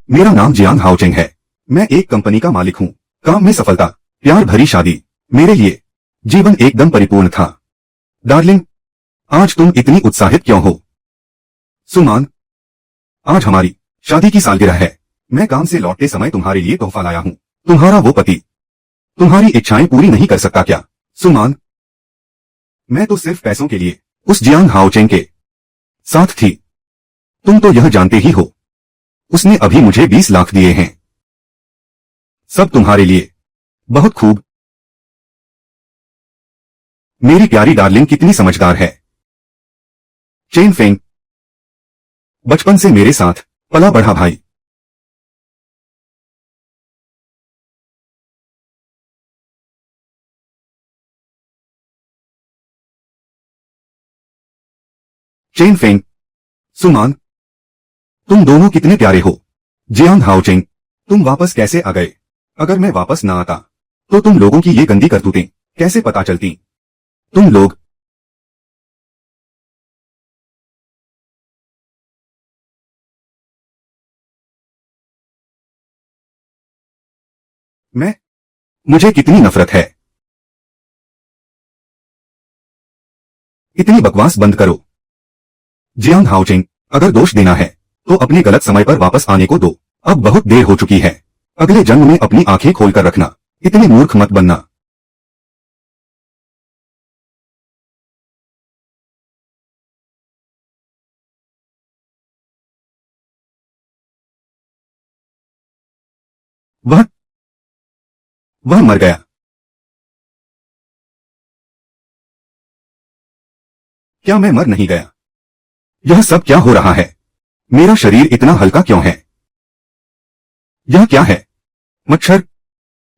मेरा नाम जियांग हाओचेंग है। मैं एक कंपनी का मालिक हूँ। काम में सफलता, प्यार भरी शादी, मेरे लिए जीवन एकदम परिपूर्ण था। डार्लिंग, आज तुम इतनी उत्साहित क्यों हो? सुमान, आज हमारी शादी की सालगिरह है। मैं काम से लौटते समय तुम्हारे लिए तोहफा लाया हूँ। तुम्हारा वो पति तुम्हारी इच्छाएं पूरी नहीं कर सकता क्या? सुमान, मैं तो सिर्फ पैसों के लिए उस जियांग हाओचेंग के साथ थी। तुम तो यह जानते ही हो, उसने अभी मुझे 20 लाख दिए हैं। सब तुम्हारे लिए। बहुत खूब। मेरी प्यारी डार्लिंग कितनी समझदार है। चेन फेंग, बचपन से मेरे साथ पला बढ़ा भाई। चेन फेंग, सुमान, तुम दोनों कितने प्यारे हो। जियांग हाओचेंग, तुम वापस कैसे आ गए? अगर मैं वापस ना आता तो तुम लोगों की ये गंदी करतूतें कैसे पता चलती? तुम लोग मैं मुझे कितनी नफरत है। इतनी बकवास बंद करो। जियांग हाओचेंग, अगर दोष देना है तो अपने गलत समय पर वापस आने को दो। अब बहुत देर हो चुकी है। अगले जन्म में अपनी आंखें खोलकर रखना। इतने मूर्ख मत बनना। वह वह मर गया। क्या मैं मर नहीं गया? यह सब क्या हो रहा है? मेरा शरीर इतना हल्का क्यों है? यह क्या है? मच्छर।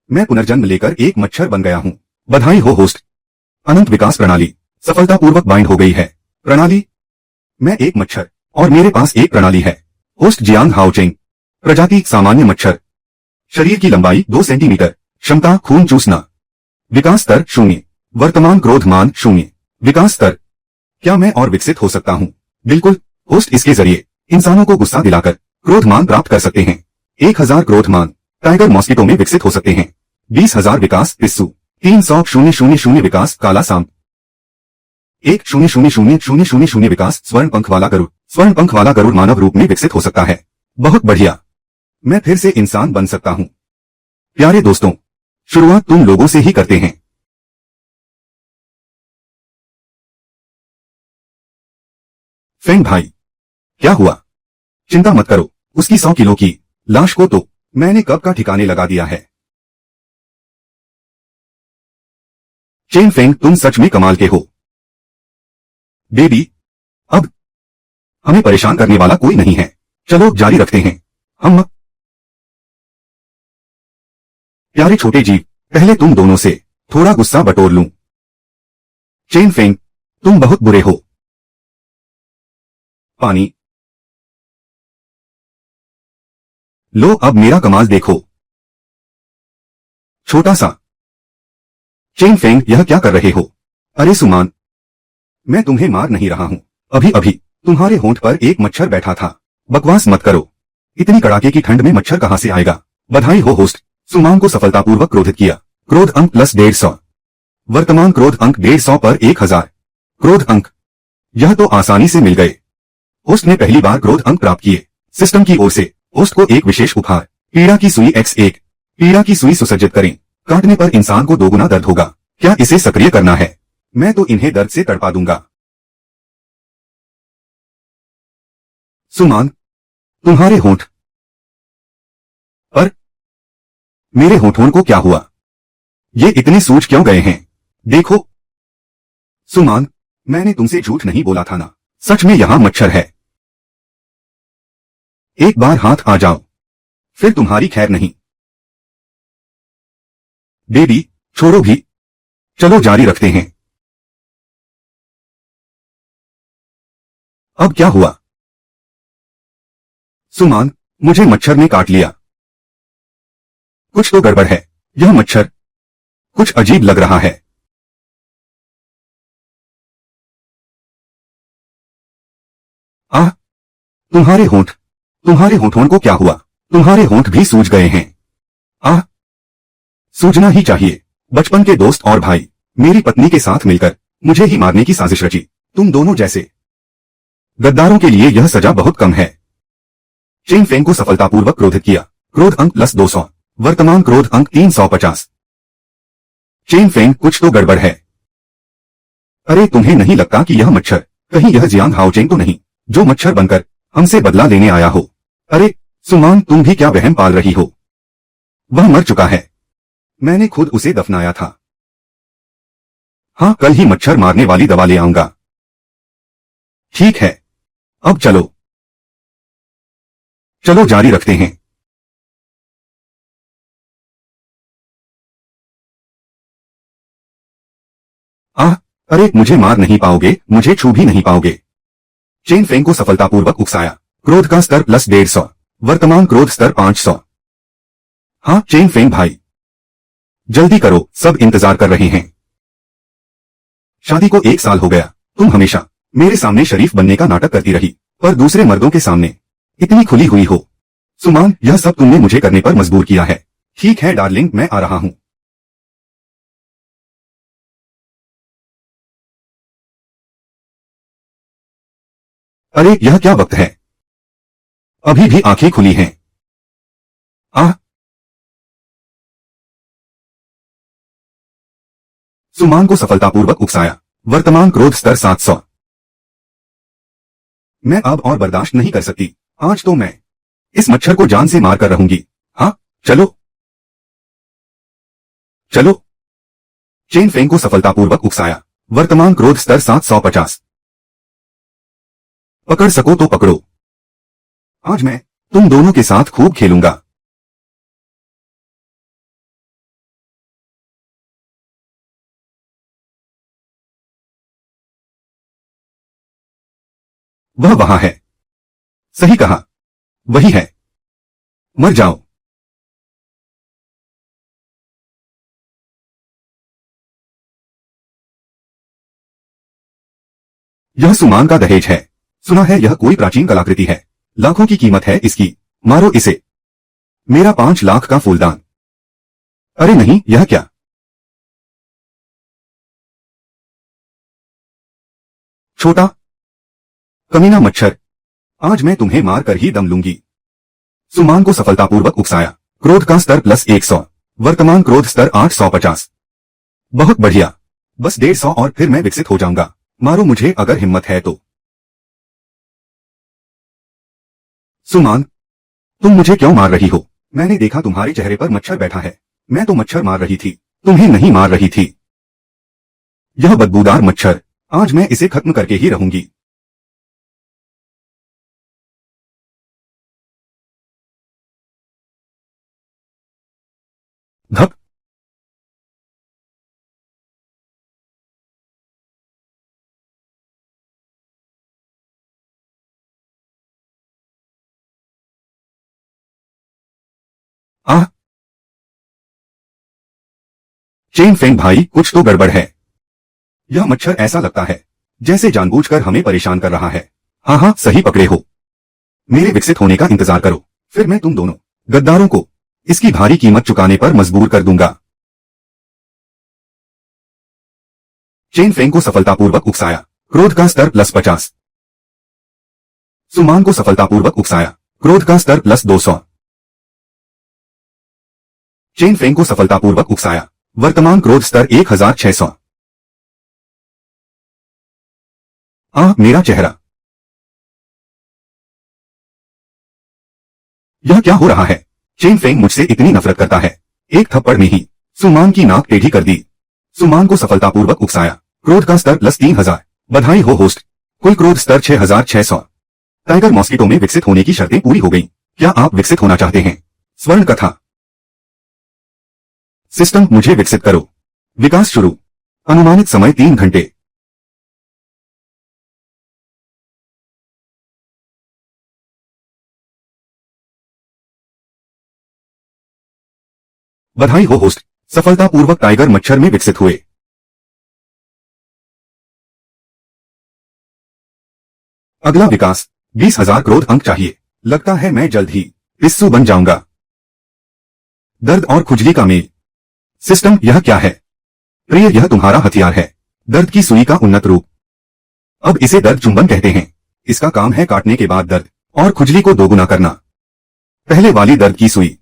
मैं पुनर्जन्म लेकर एक मच्छर बन गया हूँ। बधाई हो होस्ट। अनंत विकास प्रणाली सफलतापूर्वक बाइंड हो गई है। प्रणाली? मैं एक मच्छर और मेरे पास एक प्रणाली है। होस्ट जियांग हाओचेंग। प्रजाति सामान्य मच्छर। शरीर की लंबाई 2 सेंटीमीटर। क्षमता खून चूसना। विकास स्तर 0। वर्तमान क्रोध मान 0। विकास स्तर। क्या मैं और विकसित हो सकता हूँ? बिल्कुल। होस्ट इसके जरिए इंसानों को गुस्सा दिलाकर क्रोध मान प्राप्त कर सकते हैं। 1000 क्रोध मान टाइगर मॉस्किटो में विकसित हो सकते हैं। 20,000 विकास पिस्सू। 300,000 विकास काला सांप। 1,000,000 विकास स्वर्ण पंख वाला गरुड़। स्वर्ण पंख वाला गरुड़ मानव रूप में विकसित हो सकता है। बहुत बढ़िया। मैं फिर से इंसान बन सकता हूँ। प्यारे दोस्तों, शुरुआत तुम लोगों से ही करते हैं। फेंग भाई, क्या हुआ? चिंता मत करो। उसकी 100 किलो की लाश को तो मैंने कब का ठिकाने लगा दिया है। चेन फेंग, तुम सच में कमाल के हो। बेबी, अब हमें परेशान करने वाला कोई नहीं है। चलो जारी रखते हैं। हम प्यारे छोटे जीव, पहले तुम दोनों से थोड़ा गुस्सा बटोर लूं। चेन फेंग, तुम बहुत बुरे हो। पानी लो, अब मेरा कमाल देखो। छोटा सा। चेन फेंग, यह क्या कर रहे हो? अरे सुमान, मैं तुम्हें मार नहीं रहा हूँ। अभी अभी तुम्हारे होंठ पर एक मच्छर बैठा था। बकवास मत करो। इतनी कड़ाके की ठंड में मच्छर कहाँ से आएगा? बधाई हो होस्ट। सुमान को सफलतापूर्वक क्रोधित किया। क्रोध अंक प्लस 150। वर्तमान क्रोध अंक 150 पर 1000 क्रोध अंक। यह तो आसानी से मिल गए। होस्ट ने पहली बार क्रोध अंक प्राप्त किए। सिस्टम की ओर से होस्ट को एक विशेष उपहार, पीड़ा की सुई X1। पीड़ा की सुई सुसज्जित करें। काटने पर इंसान को दोगुना दर्द होगा। क्या इसे सक्रिय करना है? मैं तो इन्हें दर्द से तड़पा दूंगा। सुमान, तुम्हारे होंठ पर मेरे होठों को क्या हुआ? ये इतने सूज क्यों गए हैं? देखो। सुमान, मैंने तुमसे झूठ नहीं बोला था ना। सच में यहाँ मच्छर है। एक बार हाथ आ जाओ, फिर तुम्हारी खैर नहीं। बेबी, छोड़ो भी। चलो जारी रखते हैं। अब क्या हुआ? सुमान, मुझे मच्छर ने काट लिया। कुछ तो गड़बड़ है। यह मच्छर कुछ अजीब लग रहा है। आह, तुम्हारे होठों को क्या हुआ? तुम्हारे होंठ भी सूज गए हैं। आह, सूजना ही चाहिए। बचपन के दोस्त और भाई मेरी पत्नी के साथ मिलकर मुझे ही मारने की साजिश रची। तुम दोनों जैसे गद्दारों के लिए यह सजा बहुत कम है। चेन फेंग को सफलतापूर्वक क्रोधित किया। क्रोध अंक +200। वर्तमान क्रोध अंक 350। चेन फेंग, कुछ तो गड़बड़ है। अरे तुम्हें नहीं लगता कि यह मच्छर कहीं यह जियांग हाओचेंग तो नहीं, जो मच्छर बनकर हमसे बदला लेने आया हो? अरे सुमान, तुम भी क्या वहम पाल रही हो? वह मर चुका है। मैंने खुद उसे दफनाया था। हाँ, कल ही मच्छर मारने वाली दवा ले आऊंगा। ठीक है, अब चलो चलो जारी रखते हैं। आह, अरे मुझे मार नहीं पाओगे, मुझे छू भी नहीं पाओगे। चेन फेंग को सफलतापूर्वक उकसाया। क्रोध का स्तर +150। वर्तमान क्रोध स्तर 500। हाँ चेन फेंग भाई, जल्दी करो, सब इंतजार कर रहे हैं। शादी को 1 साल हो गया। तुम हमेशा मेरे सामने शरीफ बनने का नाटक करती रही, पर दूसरे मर्दों के सामने इतनी खुली हुई हो। सुमान, यह सब तुमने मुझे करने पर मजबूर किया है। ठीक है डार्लिंग, मैं आ रहा हूं। अरे यह क्या वक्त है, अभी भी आंखें खुली हैं। आह, सुमान को सफलतापूर्वक उकसाया। वर्तमान क्रोध स्तर 700। मैं अब और बर्दाश्त नहीं कर सकती। आज तो मैं इस मच्छर को जान से मार कर रहूंगी। हाँ, चलो चलो। चेन फेंग को सफलतापूर्वक उकसाया। वर्तमान क्रोध स्तर 750। पकड़ सको तो पकड़ो। आज मैं तुम दोनों के साथ खूब खेलूंगा। वह वहां है। सही कहा, वही है। मर जाओ। यह सुमान का दहेज है। सुना है यह कोई प्राचीन कलाकृति है। लाखों की कीमत है इसकी। मारो इसे। मेरा 5 लाख का फूलदान। अरे नहीं, यह क्या? छोटा कमीना मच्छर, आज मैं तुम्हें मार कर ही दम लूंगी। सुमान को सफलतापूर्वक उकसाया। क्रोध का स्तर +100। वर्तमान क्रोध स्तर 850। बहुत बढ़िया। बस 150 और फिर मैं विकसित हो जाऊंगा। मारो मुझे अगर हिम्मत है तो। सुमान, तुम मुझे क्यों मार रही हो? मैंने देखा तुम्हारे चेहरे पर मच्छर बैठा है। मैं तो मच्छर मार रही थी, तुम्हें नहीं मार रही थी। यह बदबूदार मच्छर, आज मैं इसे खत्म करके ही रहूंगी। धप। आह, चेन फेंग भाई, कुछ तो गड़बड़ है। यह मच्छर ऐसा लगता है जैसे जानबूझकर हमें परेशान कर रहा है। हाँ हाँ, सही पकड़े हो। मेरे विकसित होने का इंतजार करो, फिर मैं तुम दोनों गद्दारों को इसकी भारी कीमत चुकाने पर मजबूर कर दूंगा। चेन फेंग को सफलतापूर्वक उकसाया। क्रोध का स्तर +50। सुमान को सफलतापूर्वक उकसाया। क्रोध का स्तर +200। चेन फेंग को सफलतापूर्वक उकसाया। वर्तमान क्रोध स्तर 1600। आह, मेरा चेहरा। यह क्या हो रहा है? चेन फेंग मुझसे इतनी नफरत करता है। एक थप्पड़ में ही सुमान की नाक टेढ़ी कर दी। सुमान को सफलतापूर्वक उकसाया। क्रोध का स्तर +3000। बधाई हो होस्ट, कुल क्रोध स्तर 6600। टाइगर मॉस्किटो में विकसित होने की शर्तें पूरी हो गई। क्या आप विकसित होना चाहते हैं? स्वर्ण कथा सिस्टम, मुझे विकसित करो। विकास शुरू। अनुमानित समय 3 घंटे। बधाई हो होस्ट, सफलतापूर्वक टाइगर मच्छर में विकसित हुए। अगला विकास 20,000 क्रोध अंक चाहिए। लगता है मैं जल्द ही पिस्सू बन जाऊंगा। दर्द और खुजली का मेल सिस्टम, यह क्या है? प्रिय, यह तुम्हारा हथियार है, दर्द की सुई का उन्नत रूप। अब इसे दर्द चुंबन कहते हैं। इसका काम है काटने के बाद दर्द और खुजली को दोगुना करना। पहले वाली दर्द की सुई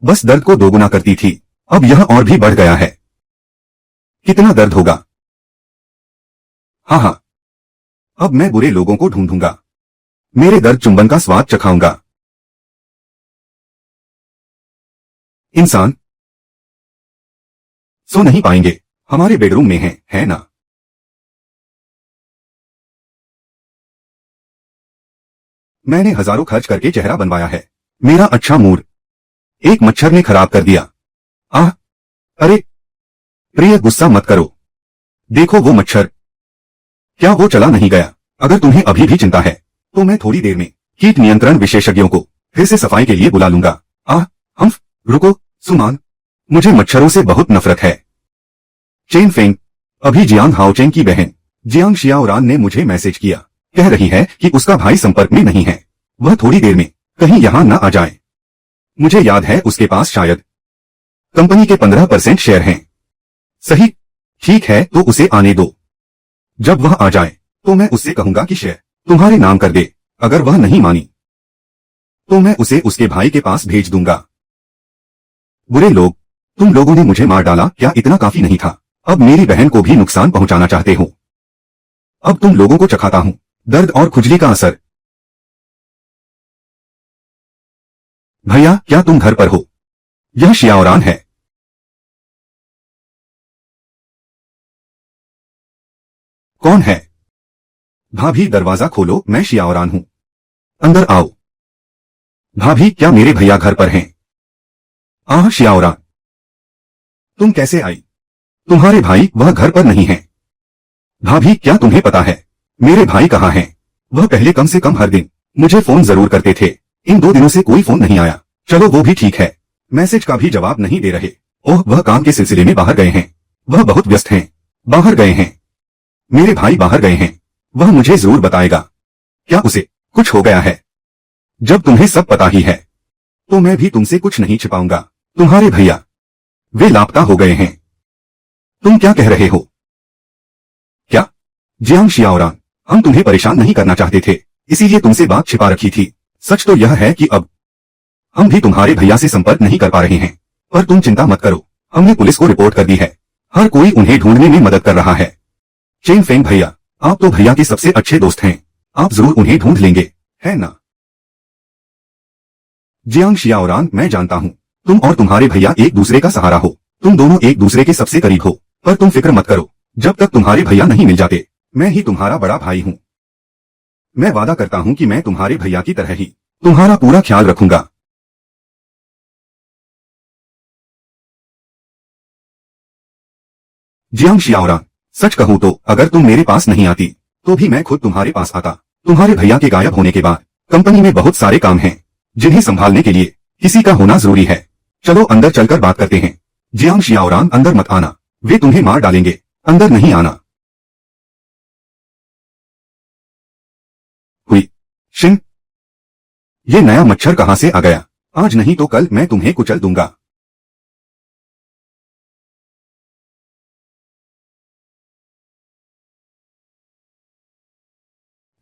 बस दर्द को दोगुना करती थी, अब यह और भी बढ़ गया है। कितना दर्द होगा? हाँ, अब मैं बुरे लोगों को ढूंढूंगा, मेरे दर्द चुंबन का स्वाद चखाऊंगा। इंसान सो नहीं पाएंगे, हमारे बेडरूम में है ना? मैंने हजारों खर्च करके चेहरा बनवाया है, मेरा अच्छा मूड एक मच्छर ने खराब कर दिया। आह, अरे प्रिय, गुस्सा मत करो, देखो वो मच्छर, क्या वो चला नहीं गया? अगर तुम्हें अभी भी चिंता है तो मैं थोड़ी देर में कीट नियंत्रण विशेषज्ञों को फिर से सफाई के लिए बुला लूंगा। हम्फ, रुको सुमान, मुझे मच्छरों से बहुत नफरत है। चेन फेंग, अभी जियांग हाओचेंग की बहन जियांग शियाओरान ने मुझे मैसेज किया, कह रही है कि उसका भाई संपर्क में नहीं है, वह थोड़ी देर में कहीं यहां न आ जाए। मुझे याद है उसके पास शायद कंपनी के 15% शेयर हैं। सही, ठीक है, तो उसे आने दो। जब वह आ जाए तो मैं उससे कहूंगा कि शेयर तुम्हारे नाम कर दे। अगर वह नहीं मानी तो मैं उसे उसके भाई के पास भेज दूंगा। बुरे लोग, तुम लोगों ने मुझे मार डाला, क्या इतना काफी नहीं था? अब मेरी बहन को भी नुकसान पहुंचाना चाहते हो। अब तुम लोगों को चखाता हूं दर्द और खुजली का असर। भैया, क्या तुम घर पर हो? यह शियाओरान है। कौन है? भाभी, दरवाजा खोलो, मैं शियाओरान हूं, अंदर आओ। भाभी, क्या मेरे भैया घर पर हैं? आह शियाओरान, तुम कैसे आई? तुम्हारे भाई वह घर पर नहीं हैं। भाभी, क्या तुम्हें पता है मेरे भाई कहाँ हैं? वह पहले कम से कम हर दिन मुझे फोन जरूर करते थे, इन 2 दिनों से कोई फोन नहीं आया। चलो वो भी ठीक है, मैसेज का भी जवाब नहीं दे रहे। ओह, वह काम के सिलसिले में बाहर गए हैं, वह बहुत व्यस्त हैं, बाहर गए हैं। मेरे भाई बाहर गए हैं, वह मुझे जरूर बताएगा। क्या उसे कुछ हो गया है? जब तुम्हें सब पता ही है तो मैं भी तुमसे कुछ नहीं छिपाऊंगा। तुम्हारे भैया वे लापता हो गए हैं। तुम क्या कह रहे हो? क्या? जियांग शियाओरान, हम तुम्हें परेशान नहीं करना चाहते थे, इसीलिए तुमसे बात छिपा रखी थी। सच तो यह है कि अब हम भी तुम्हारे भैया से संपर्क नहीं कर पा रहे हैं, पर तुम चिंता मत करो, हमने पुलिस को रिपोर्ट कर दी है, हर कोई उन्हें ढूंढने में मदद कर रहा है। चेन फेंग भैया, आप तो भैया के सबसे अच्छे दोस्त हैं, आप जरूर उन्हें ढूंढ लेंगे, है ना? जियांग शियाओरान, मैं जानता हूँ तुम और तुम्हारे भैया एक दूसरे का सहारा हो, तुम दोनों एक दूसरे के सबसे करीब हो, पर तुम फिक्र मत करो, जब तक तुम्हारे भैया नहीं मिल जाते मैं ही तुम्हारा बड़ा भाई हूँ। मैं वादा करता हूँ कि मैं तुम्हारे भैया की तरह ही तुम्हारा पूरा ख्याल रखूंगा। जियांग शियाओरान, सच कहूँ तो अगर तुम मेरे पास नहीं आती तो भी मैं खुद तुम्हारे पास आता। तुम्हारे भैया के गायब होने के बाद कंपनी में बहुत सारे काम हैं, जिन्हें संभालने के लिए किसी का होना जरूरी है। चलो अंदर चलकर बात करते हैं। जियांग शियाओरान, अंदर मत आना, वे तुम्हें मार डालेंगे, अंदर नहीं आना। हुई शिन, ये नया मच्छर कहां से आ गया? आज नहीं तो कल मैं तुम्हें कुचल दूंगा।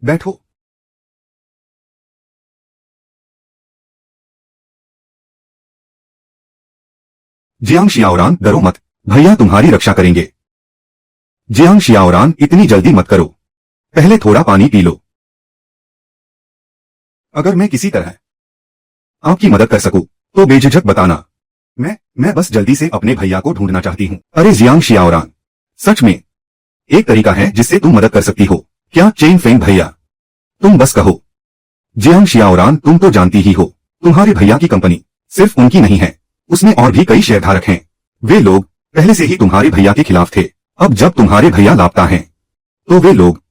बैठो। जियांग शियाओरान, डरो मत, भैया तुम्हारी रक्षा करेंगे। जियांग शियाओरान, इतनी जल्दी मत करो, पहले थोड़ा पानी पी लो। अगर मैं किसी तरह आपकी मदद कर सकूं तो बेझिझक बताना। मैं बस जल्दी से अपने भैया को ढूंढना चाहती हूँ। अरे जियांग शियाओरान, सच में एक तरीका है जिससे तुम मदद कर सकती हो। क्या? चेन फेंग भैया, तुम बस कहो। जियांग शियाओरान, तुम तो जानती ही हो, तुम्हारे भैया की कंपनी सिर्फ उनकी नहीं है, उसमें और भी कई शेयरधारक हैं। वे लोग पहले से ही तुम्हारे भैया के खिलाफ थे, अब जब तुम्हारे भैया लापता हैं तो वे लोग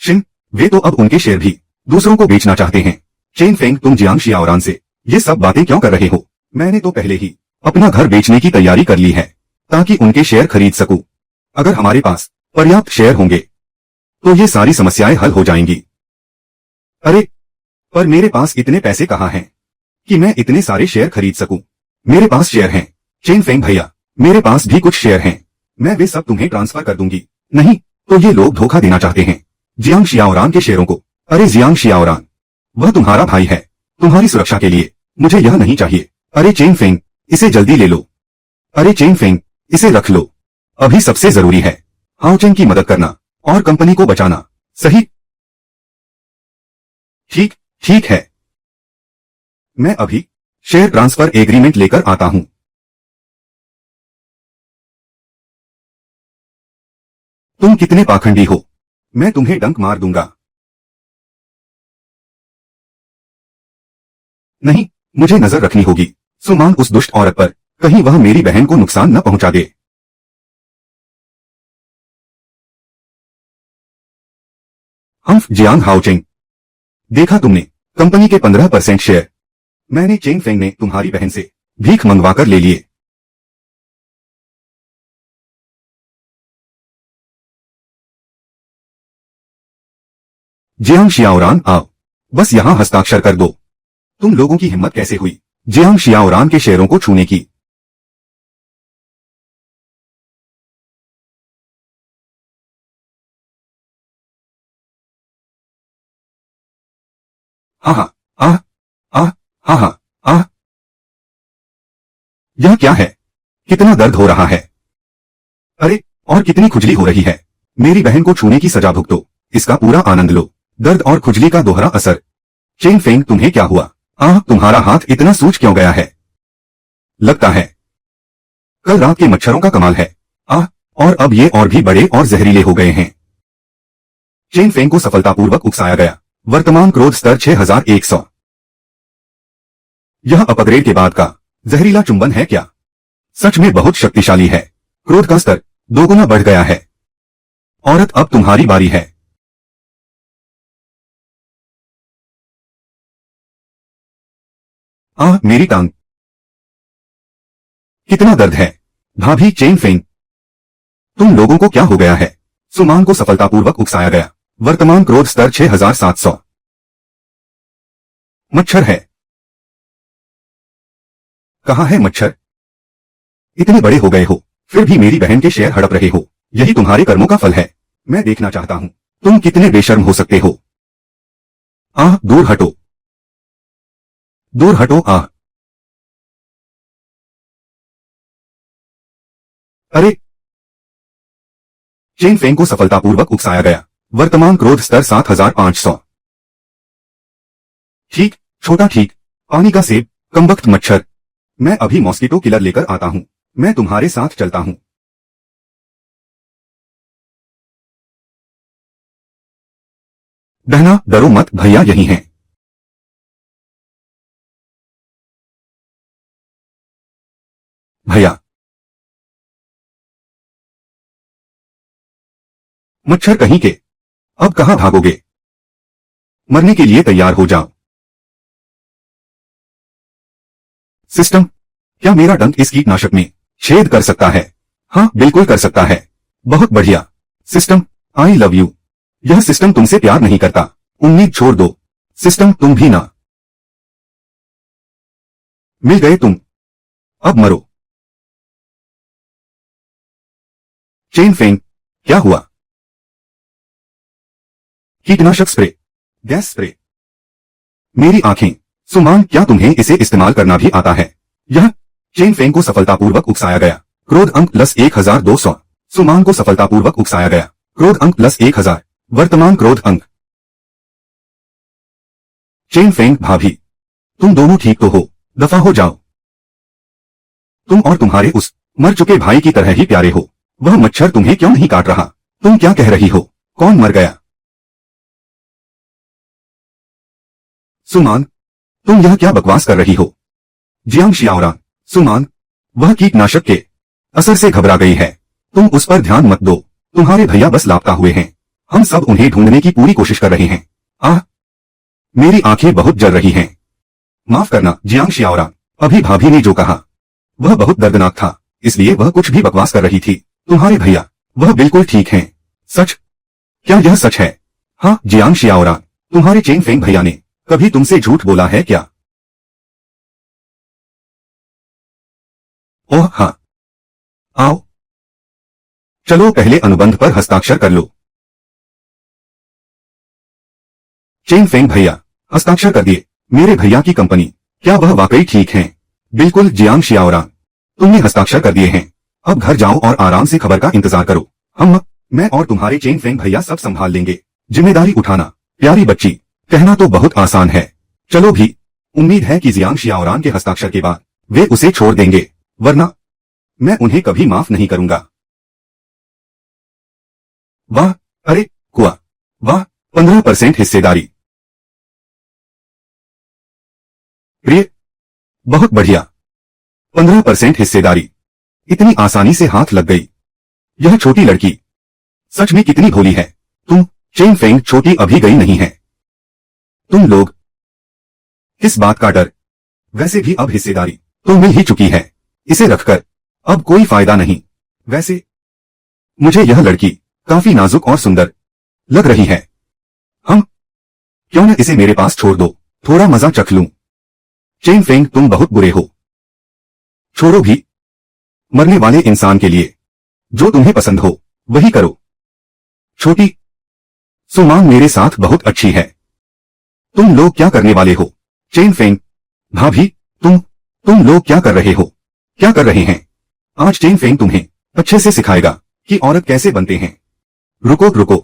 शिन, वे तो अब उनके शेयर भी दूसरों को बेचना चाहते हैं। चेन फेंग, तुम जियांग शियाओरान से ये सब बातें क्यों कर रहे हो? मैंने तो पहले ही अपना घर बेचने की तैयारी कर ली है ताकि उनके शेयर खरीद सकूं। अगर हमारे पास पर्याप्त शेयर होंगे तो ये सारी समस्याएं हल हो जाएंगी। अरे पर मेरे पास इतने पैसे कहाँ हैं कि मैं इतने सारे शेयर खरीद सकूं। मेरे पास शेयर हैं चेन फेंग भैया, मेरे पास भी कुछ शेयर हैं, मैं वे सब तुम्हें ट्रांसफर कर दूंगी। नहीं तो ये लोग धोखा देना चाहते हैं जियांग शियाओरान के शेयरों को। अरे जियांग शियाओरान, वह तुम्हारा भाई है, तुम्हारी सुरक्षा के लिए मुझे यह नहीं चाहिए। अरे चेन फेंग, इसे जल्दी ले लो। अरे चेन फेंग, इसे रख लो। अभी सबसे जरूरी है हाओचेंग की मदद करना और कंपनी को बचाना। सही? ठीक ठीक है, मैं अभी शेयर ट्रांसफर एग्रीमेंट लेकर आता हूं। तुम कितने पाखंडी हो, मैं तुम्हें डंक मार दूंगा। नहीं, मुझे नजर रखनी होगी सुमान उस दुष्ट औरत पर, कहीं वह मेरी बहन को नुकसान न पहुंचा दे। हम्फ जियांग हाओचेंग, देखा तुमने कंपनी के 15% शेयर मैंने चेंग फेंग ने तुम्हारी बहन से भीख मंगवाकर ले लिए। जियांग शियाओरान आओ, बस यहां हस्ताक्षर कर दो। तुम लोगों की हिम्मत कैसे हुई जियांग शियाओरान के शेयरों को छूने की? हाँ हाँ, आह आह, हाँ हाँ, आह, यह क्या है? कितना दर्द हो रहा है। अरे, और कितनी खुजली हो रही है। मेरी बहन को छूने की सजा भुगतो, इसका पूरा आनंद लो। दर्द और खुजली का दोहरा असर। चेंग फेंग, तुम्हें क्या हुआ? आह, तुम्हारा हाथ इतना सूज क्यों गया है? लगता है कल रात के मच्छरों का कमाल है। आह, और अब ये और भी बड़े और जहरीले हो गए हैं। चेंग फेंग को सफलतापूर्वक उकसाया गया। वर्तमान क्रोध स्तर 6100। यह अपग्रेड के बाद का जहरीला चुंबन है क्या? सच में बहुत शक्तिशाली है। क्रोध का स्तर दोगुना बढ़ गया है। औरत, अब तुम्हारी बारी है। आह, मेरी टांग, कितना दर्द है। भाभी चेन फेंग, तुम लोगों को क्या हो गया है? सुमान को सफलतापूर्वक उकसाया गया। वर्तमान क्रोध स्तर 6700। मच्छर है। कहाँ है मच्छर? इतने बड़े हो गए हो, फिर भी मेरी बहन के शेयर हड़प रहे हो। यही तुम्हारे कर्मों का फल है। मैं देखना चाहता हूं तुम कितने बेशर्म हो सकते हो। आह, दूर हटो, दूर हटो। आह, अरे, चेन फेंग को सफलतापूर्वक उकसाया गया। वर्तमान क्रोध स्तर 7500। ठीक, छोटा ठीक, पानी का सेब, कमबख्त मच्छर। मैं अभी मॉस्किटो किलर लेकर आता हूं। मैं तुम्हारे साथ चलता हूं। बहना, डरो मत, भैया यही हैं। भैया, मच्छर कहीं के, अब कहां भागोगे? मरने के लिए तैयार हो जाओ। सिस्टम, क्या मेरा डंक इस कीटनाशक में छेद कर सकता है? हाँ, बिल्कुल कर सकता है। बहुत बढ़िया। System, I love you. यह सिस्टम तुमसे प्यार नहीं करता, उम्मीद छोड़ दो। सिस्टम, तुम भी ना। मिल गए तुम, अब मरो। चेन फेंग, क्या हुआ? कीटनाशक स्प्रे, गैस स्प्रे। मेरी आंखें। सुमान, क्या तुम्हें इसे इस्तेमाल करना भी आता है? यह चेन फेंग को सफलतापूर्वक उकसाया गया। क्रोध अंक प्लस 1200। सुमान को सफलतापूर्वक उकसाया गया। क्रोध अंक प्लस 1000। वर्तमान क्रोध अंक। चेन फेंग भाभी, तुम दोनों ठीक तो हो? दफा हो जाओ। तुम और तुम्हारे उस मर चुके भाई की तरह ही प्यारे हो। वह मच्छर तुम्हें क्यों नहीं काट रहा? तुम क्या कह रही हो? कौन मर गया? सुमान, तुम यह क्या बकवास कर रही हो? जियांग शियाओरान, सुमान, वह कीटनाशक के असर से घबरा गई है। तुम उस पर ध्यान मत दो। तुम्हारे भैया बस लापता हुए हैं। हम सब उन्हें ढूंढने की पूरी कोशिश कर रहे हैं। आह, मेरी आंखें बहुत जल रही हैं। माफ करना जियांग शियाओरान, अभी भाभी ने जो कहा वह बहुत दर्दनाक था, इसलिए वह कुछ भी बकवास कर रही थी। तुम्हारे भैया, वह बिल्कुल ठीक हैं। सच? क्या यह सच है? हाँ जियांग शियाओरान, तुम्हारे चेन फेंग भैया ने कभी तुमसे झूठ बोला है क्या? ओह हाँ, आओ, चलो पहले अनुबंध पर हस्ताक्षर कर लो। चेन फेंग भैया, हस्ताक्षर कर दिए। मेरे भैया की कंपनी, क्या वह वाकई ठीक है? बिल्कुल जियांग शियाओरांग, तुमने हस्ताक्षर कर दिए हैं। अब घर जाओ और आराम से खबर का इंतजार करो। मैं और तुम्हारे चेन फेंग भैया सब संभाल लेंगे। जिम्मेदारी उठाना, प्यारी बच्ची, कहना तो बहुत आसान है। चलो भी, उम्मीद है कि जियांग शियाओरांग के हस्ताक्षर के बाद वे उसे छोड़ देंगे, वरना मैं उन्हें कभी माफ नहीं करूंगा। वाह, अरे हुआ, वाह, 15% हिस्सेदारी। प्रिय, बहुत बढ़िया, 15% हिस्सेदारी। इतनी आसानी से हाथ लग गई। यह छोटी लड़की सच में कितनी भोली है। तुम, चेन फेंग छोटी अभी गई नहीं है। तुम लोग किस बात का डर? वैसे भी अब हिस्सेदारी तो मिल ही चुकी है, इसे रखकर अब कोई फायदा नहीं। वैसे मुझे यह लड़की काफी नाजुक और सुंदर लग रही है। हम क्यों न इसे मेरे पास छोड़ दो, थोड़ा मजा चख लूं। चेन फेंग तुम बहुत बुरे हो। छोड़ो भी, मरने वाले इंसान के लिए जो तुम्हें पसंद हो वही करो। छोटी सुमांग मेरे साथ बहुत अच्छी है। तुम लोग क्या करने वाले हो? चेन फेंग, भाभी, तुम लोग क्या कर रहे हो? क्या कर रहे हैं? आज चेन फेंग तुम्हें अच्छे से सिखाएगा कि औरत कैसे बनते हैं। रुको रुको,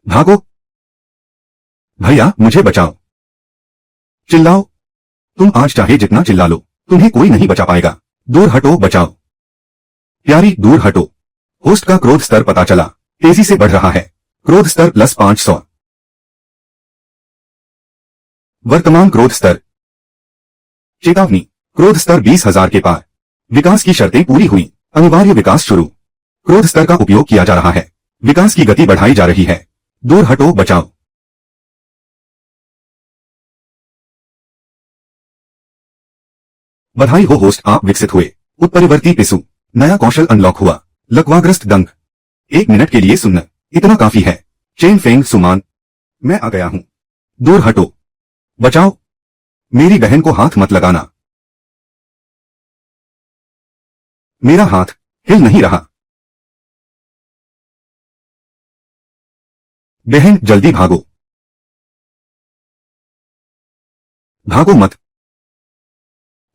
भागो, भैया मुझे बचाओ। चिल्लाओ, तुम आज चाहे जितना चिल्ला लो, तुम्हें कोई नहीं बचा पाएगा। दूर हटो, बचाओ। प्यारी, दूर हटो। होस्ट का क्रोध स्तर पता चला, तेजी से बढ़ रहा है। क्रोध स्तर +500। वर्तमान क्रोध स्तर। चेतावनी, क्रोध स्तर 20,000 के पार। विकास की शर्तें पूरी हुई, अनिवार्य विकास शुरू। क्रोध स्तर का उपयोग किया जा रहा है, विकास की गति बढ़ाई जा रही है। दूर हटो, बचाओ। बधाई हो होस्ट, आप विकसित हुए। उत्परिवर्ती पिसु, नया कौशल अनलॉक हुआ। लकवाग्रस्त दंग। 1 मिनट के लिए सुनना, इतना काफी है। चेन फेंग सुमान, मैं आ गया हूं। दूर हटो, बचाओ। मेरी बहन को हाथ मत लगाना। मेरा हाथ हिल नहीं रहा। बहन जल्दी भागो। भागो मत,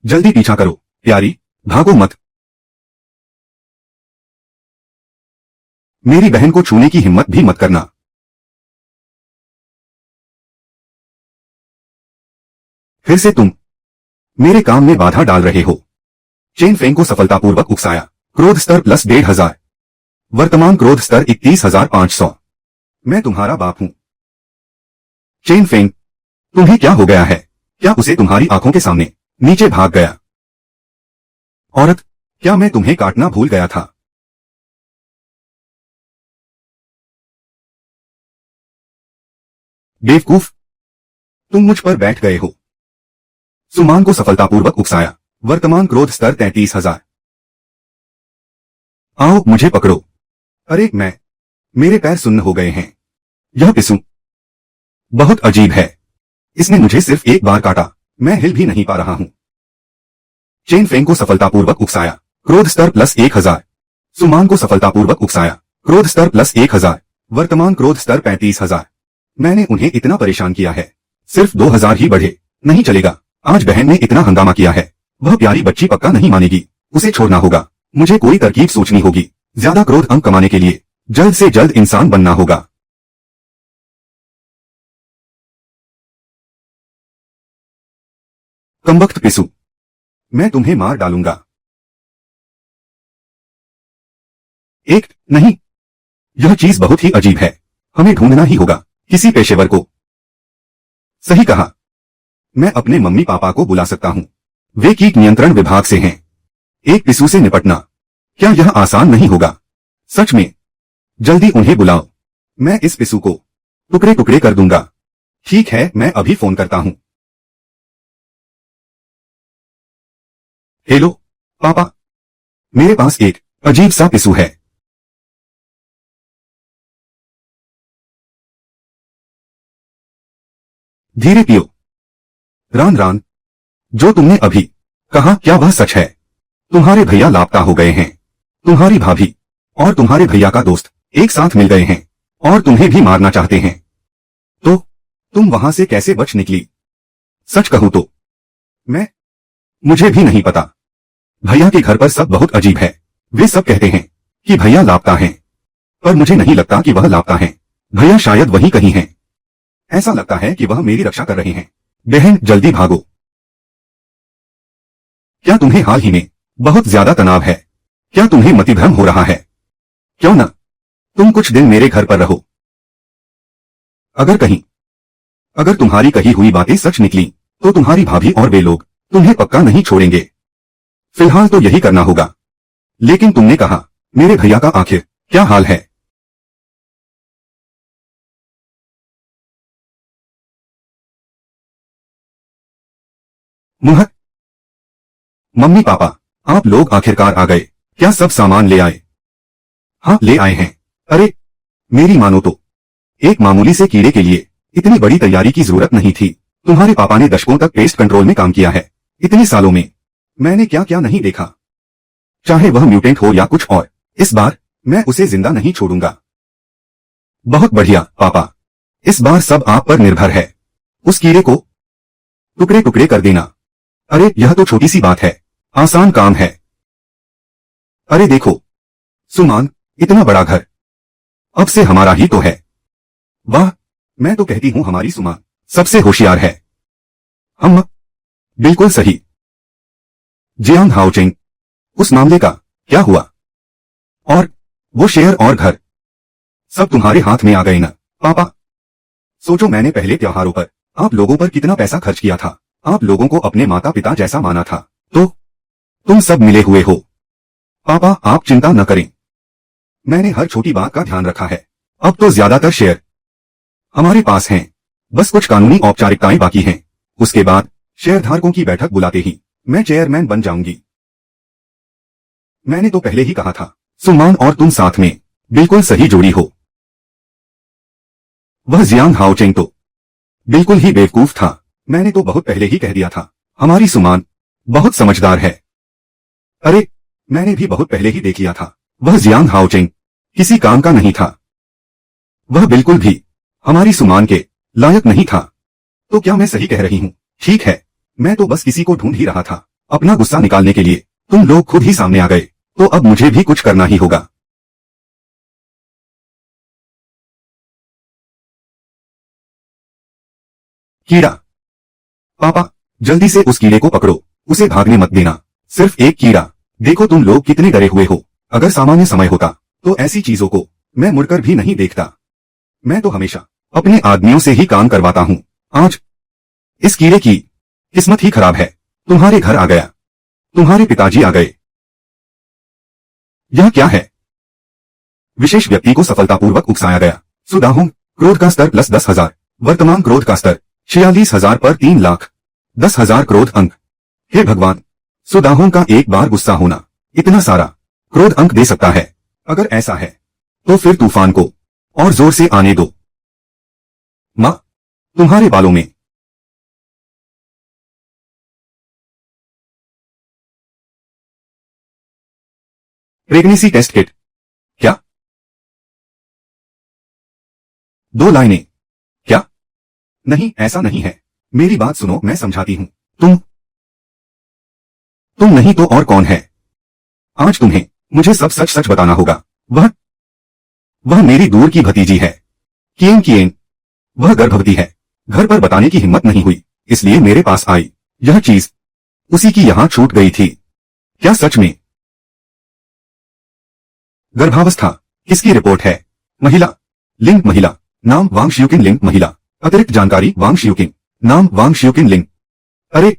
जल्दी पीछा करो। प्यारी, भागो मत। मेरी बहन को छूने की हिम्मत भी मत करना। फिर से तुम मेरे काम में बाधा डाल रहे हो। चेन फेंग को सफलतापूर्वक उकसाया। क्रोध स्तर +1,500। वर्तमान क्रोध स्तर 31,500। मैं तुम्हारा बाप हूं। चेन फेंग, तुम्हें क्या हो गया है? क्या उसे तुम्हारी आंखों के सामने नीचे भाग गया? औरत, क्या मैं तुम्हें काटना भूल गया था? बेवकूफ, तुम मुझ पर बैठ गए हो। सुमान को सफलतापूर्वक उकसाया। वर्तमान क्रोध स्तर 33,000। आओ मुझे पकड़ो। अरे मेरे पैर सुन्न हो गए हैं। यह पिसू बहुत अजीब है। इसने मुझे सिर्फ एक बार काटा, मैं हिल भी नहीं पा रहा हूं। चेन फेंग को सफलतापूर्वक उकसाया। क्रोध स्तर +1,000। सुमान को सफलतापूर्वक उकसाया। क्रोध स्तर +1,000। वर्तमान क्रोध स्तर 35,000। मैंने उन्हें इतना परेशान किया है, सिर्फ 2,000 ही बढ़े। नहीं चलेगा, आज बहन ने इतना हंगामा किया है, वह प्यारी बच्ची पक्का नहीं मानेगी। उसे छोड़ना होगा। मुझे कोई तरकीब सोचनी होगी। ज्यादा क्रोध अंक कमाने के लिए जल्द से जल्द इंसान बनना होगा। कमबख्त पिसू, मैं तुम्हें मार डालूंगा। नहीं, यह चीज बहुत ही अजीब है। हमें ढूंढना ही होगा किसी पेशेवर को। सही कहा, मैं अपने मम्मी पापा को बुला सकता हूं। वे कीट नियंत्रण विभाग से हैं। एक पिसू से निपटना, क्या यह आसान नहीं होगा? सच में, जल्दी उन्हें बुलाओ। मैं इस पिसू को टुकड़े टुकड़े कर दूंगा। ठीक है, मैं अभी फोन करता हूं। हेलो पापा, मेरे पास एक अजीब सा पिसू है। धीरे पियो। रान रान, जो तुमने अभी कहा क्या वह सच है? तुम्हारे भैया लापता हो गए हैं। तुम्हारी भाभी और तुम्हारे भैया का दोस्त एक साथ मिल गए हैं और तुम्हें भी मारना चाहते हैं। तो तुम वहां से कैसे बच निकली? सच कहूं तो मुझे भी नहीं पता। भैया के घर पर सब बहुत अजीब है। वे सब कहते हैं कि भैया लापता हैं, पर मुझे नहीं लगता कि वह लापता हैं। भैया शायद वहीं कहीं हैं। ऐसा लगता है कि वह मेरी रक्षा कर रहे हैं। बहन, जल्दी भागो। क्या तुम्हें हाल ही में बहुत ज्यादा तनाव है? क्या तुम्हें मतिभ्रम हो रहा है? क्यों न तुम कुछ दिन मेरे घर पर रहो। अगर तुम्हारी कही हुई बातें सच निकली तो तुम्हारी भाभी और वे लोग तुम्हें पक्का नहीं छोड़ेंगे। फिलहाल तो यही करना होगा। लेकिन तुमने कहा मेरे भैया का आखिर क्या हाल है? मुहर, मम्मी पापा, आप लोग आखिरकार आ गए। क्या सब सामान ले आए? हाँ, ले आए हैं। अरे मेरी मानो तो एक मामूली से कीड़े के लिए इतनी बड़ी तैयारी की जरूरत नहीं थी। तुम्हारे पापा ने दशकों तक पेस्ट कंट्रोल में काम किया है। इतने सालों में मैंने क्या क्या नहीं देखा। चाहे वह म्यूटेंट हो या कुछ और, इस बार मैं उसे जिंदा नहीं छोड़ूंगा। बहुत बढ़िया पापा, इस बार सब आप पर निर्भर है। उस कीड़े को टुकड़े टुकड़े कर देना। अरे यह तो छोटी सी बात है, आसान काम है। अरे देखो सुमान, इतना बड़ा घर अब से हमारा ही तो है। वाह, मैं तो कहती हूँ हमारी सुमान सबसे होशियार है। हम बिल्कुल सही। जियांग हाओचेंग, उस मामले का क्या हुआ? और वो शेयर और घर सब तुम्हारे हाथ में आ गए ना पापा? सोचो, मैंने पहले त्योहारों पर आप लोगों पर कितना पैसा खर्च किया था। आप लोगों को अपने माता पिता जैसा माना था। तो तुम सब मिले हुए हो। पापा आप चिंता न करें, मैंने हर छोटी बात का ध्यान रखा है। अब तो ज्यादातर शेयर हमारे पास हैं। बस कुछ कानूनी औपचारिकताएं बाकी हैं। उसके बाद शेयरधारकों की बैठक बुलाते ही मैं चेयरमैन बन जाऊंगी। मैंने तो पहले ही कहा था, सुमान और तुम साथ में बिल्कुल सही जोड़ी हो। वह जियांग हाओचेंग तो बिल्कुल ही बेवकूफ था। मैंने तो बहुत पहले ही कह दिया था, हमारी सुमान बहुत समझदार है। अरे मैंने भी बहुत पहले ही देख लिया था, वह जियांग हाओचेंग किसी काम का नहीं था। वह बिल्कुल भी हमारी सुमान के लायक नहीं था। तो क्या मैं सही कह रही हूँ? ठीक है, मैं तो बस किसी को ढूंढ ही रहा था अपना गुस्सा निकालने के लिए। तुम लोग खुद ही सामने आ गए, तो अब मुझे भी कुछ करना ही होगा। कीड़ा, पापा जल्दी से उस कीड़े को पकड़ो, उसे भागने मत देना। सिर्फ एक कीड़ा। देखो तुम लोग कितने डरे हुए हो। अगर सामान्य समय होता तो ऐसी चीजों को मैं मुड़कर भी नहीं देखता। मैं तो हमेशा अपने आदमियों से ही काम करवाता हूँ। आज इस कीड़े की किस्मत ही खराब है। तुम्हारे घर आ गया, तुम्हारे पिताजी आ गए। यह क्या है? विशेष व्यक्ति को सफलतापूर्वक उकसाया गया। सुदाहुंग, क्रोध का स्तर +10,000। वर्तमान क्रोध का स्तर 46,000 पर 3,10,000 क्रोध अंक। हे भगवान, सुदाहुंग का एक बार गुस्सा होना इतना सारा क्रोध अंक दे सकता है। अगर ऐसा है तो फिर तूफान को और जोर से आने दो। माँ, तुम्हारे बालों में प्रेगनेंसी टेस्ट किट। क्या? 2 लाइनें? क्या? नहीं, ऐसा नहीं है। मेरी बात सुनो, मैं समझाती हूँ। तुम नहीं तो और कौन है? आज तुम्हें मुझे सब सच सच बताना होगा। वह मेरी दूर की भतीजी है, किएन किएन। वह गर्भवती है। घर पर बताने की हिम्मत नहीं हुई, इसलिए मेरे पास आई। यह चीज उसी की यहां छूट गई थी। क्या सच में? गर्भावस्था किसकी रिपोर्ट है? महिला, लिंग महिला, नाम वांग शियुकिन, लिंग महिला। अतिरिक्त जानकारी वांग शियुकिन, नाम वांग शियुकिन, लिंग। अरे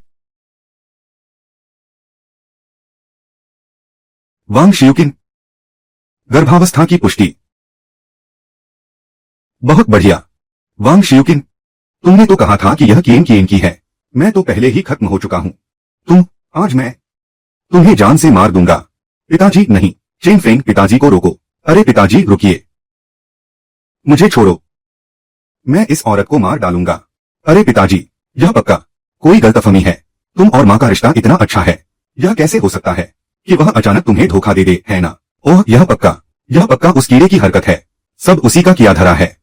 वांग शियुकिन, गर्भावस्था की पुष्टि। बहुत बढ़िया वांग शियुकिन, तुमने तो कहा था कि यह किएन किएन की है। मैं तो पहले ही खत्म हो चुका हूं। आज मैं तुम्हें जान से मार दूंगा। पिताजी नहीं, चेन फेंग, पिताजी को रोको। अरे पिताजी रुकिए, मुझे छोड़ो, मैं इस औरत को मार डालूंगा। अरे पिताजी, यह पक्का कोई गलतफहमी है। तुम और माँ का रिश्ता इतना अच्छा है, यह कैसे हो सकता है कि वह अचानक तुम्हें धोखा दे दे, है ना? ओह, यह पक्का उस कीड़े की हरकत है। सब उसी का किया धरा है।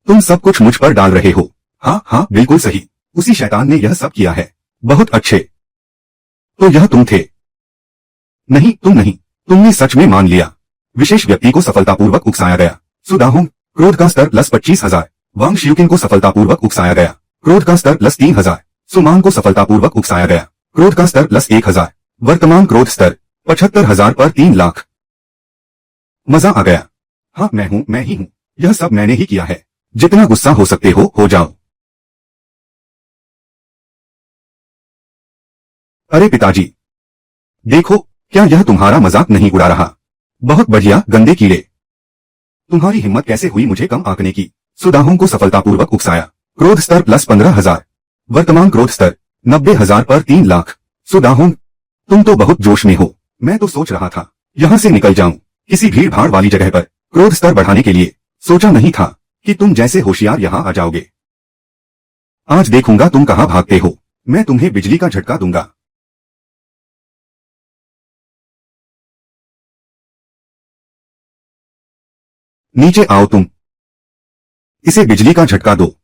तुम सब कुछ मुझ पर डाल रहे हो। हाँ, बिल्कुल सही। उसी शैतान ने यह सब किया है। बहुत अच्छे। तो यह तुम थे? नहीं, तुम नहीं। तुमने सच में मान लिया। विशेष व्यक्ति को सफलतापूर्वक उकसाया गया। सुदाहुंग, क्रोध का स्तर प्लस 25,000। वांग शियुकिन को सफलतापूर्वक उकसाया गया। क्रोध का स्तर प्लस 3,000। सुमांग को सफलतापूर्वक उकसाया गया। क्रोध का स्तर प्लस 1,000। वर्तमान क्रोध स्तर 75,000 पर 3 लाख। मजा आ गया। हाँ, मैं ही हूँ। यह सब मैंने ही किया है। जितना गुस्सा हो सकते हो जाओ। अरे पिताजी, देखो, क्या यह तुम्हारा मजाक नहीं उड़ा रहा? बहुत बढ़िया, गंदे कीड़े। तुम्हारी हिम्मत कैसे हुई मुझे कम आंकने की? सुदाहुंग को सफलतापूर्वक उकसाया। क्रोध स्तर प्लस 15,000। वर्तमान क्रोध स्तर 90,000 पर 3 लाख। सुदाहुंग, तुम तो बहुत जोश में हो। मैं तो सोच रहा था यहाँ से निकल जाऊं, किसी भीड़ भाड़ वाली जगह पर। क्रोध स्तर बढ़ाने के लिए सोचा नहीं था कि तुम जैसे होशियार यहाँ आ जाओगे। आज देखूंगा तुम कहाँ भागते हो। मैं तुम्हें बिजली का झटका दूंगा। नीचे आओ तुम। इसे बिजली का झटका दो।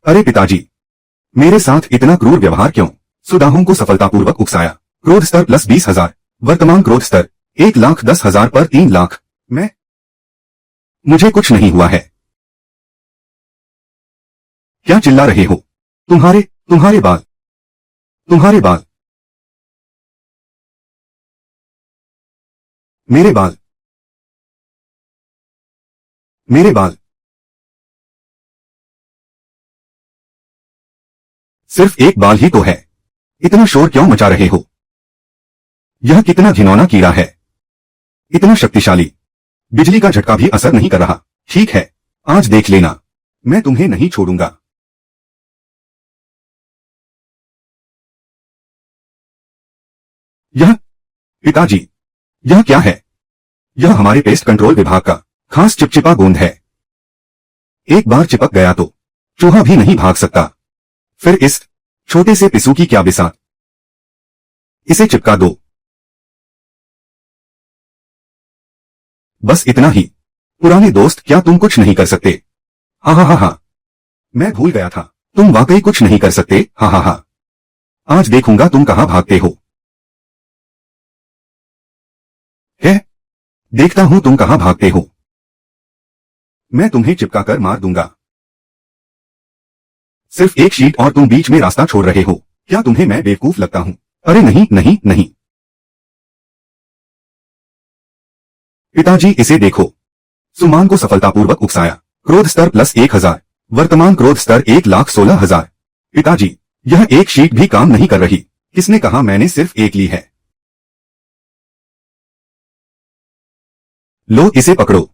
अरे पिताजी, मेरे साथ इतना क्रूर व्यवहार क्यों? सुदाहुंग को सफलतापूर्वक उकसाया। क्रोध स्तर प्लस 20,000। वर्तमान क्रोध स्तर 1,10,000 पर 3 लाख। मुझे कुछ नहीं हुआ है। क्या चिल्ला रहे हो? तुम्हारे बाल। मेरे बाल। सिर्फ एक बाल ही तो है। इतना शोर क्यों मचा रहे हो? यह कितना घिनौना कीड़ा है। इतना शक्तिशाली। बिजली का झटका भी असर नहीं कर रहा। ठीक है, आज देख लेना। मैं तुम्हें नहीं छोड़ूंगा। यह, पिताजी, यह क्या है? यह हमारे पेस्ट कंट्रोल विभाग का खास चिपचिपा गोंद है। एक बार चिपक गया तो चूहा भी नहीं भाग सकता। फिर इस छोटे से पिसू की क्या बिसात। इसे चिपका दो। बस इतना ही। पुराने दोस्त, क्या तुम कुछ नहीं कर सकते? हा। मैं भूल गया था, तुम वाकई कुछ नहीं कर सकते। हा। आज देखूंगा तुम कहां भागते हो। है, देखता हूं तुम कहां भागते हो। मैं तुम्हें चिपकाकर मार दूंगा। सिर्फ एक शीट और तुम बीच में रास्ता छोड़ रहे हो। क्या तुम्हें मैं बेवकूफ लगता हूं? अरे नहीं। पिताजी, इसे देखो। सुमान को सफलतापूर्वक उकसाया। क्रोध स्तर प्लस 1,000। वर्तमान क्रोध स्तर 1,16,000। पिताजी, यह एक शीट भी काम नहीं कर रही। किसने कहा? मैंने सिर्फ एक ली है। लो, इसे पकड़ो।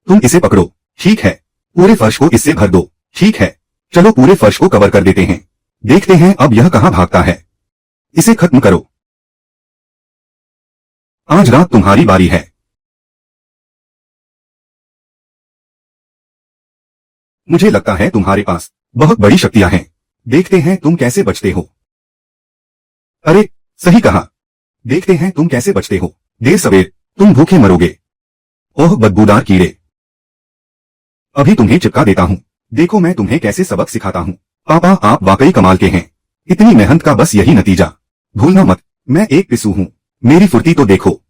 तुम इसे पकड़ो। ठीक है, पूरे फर्श को इससे भर दो। ठीक है, चलो पूरे फर्श को कवर कर देते हैं। देखते हैं अब यह कहां भागता है। इसे खत्म करो। आज रात तुम्हारी बारी है। मुझे लगता है तुम्हारे पास बहुत बड़ी शक्तियां हैं। देखते हैं तुम कैसे बचते हो। अरे, सही कहा। देखते हैं तुम कैसे बचते हो। देर सवेर तुम भूखे मरोगे। ओह, बदबूदार कीड़े। अभी तुम्हें चिपका देता हूं। देखो मैं तुम्हें कैसे सबक सिखाता हूं। पापा, आप वाकई कमाल के हैं। इतनी मेहनत का बस यही नतीजा। भूलना मत, मैं एक पिसू हूं। मेरी फुर्ती तो देखो।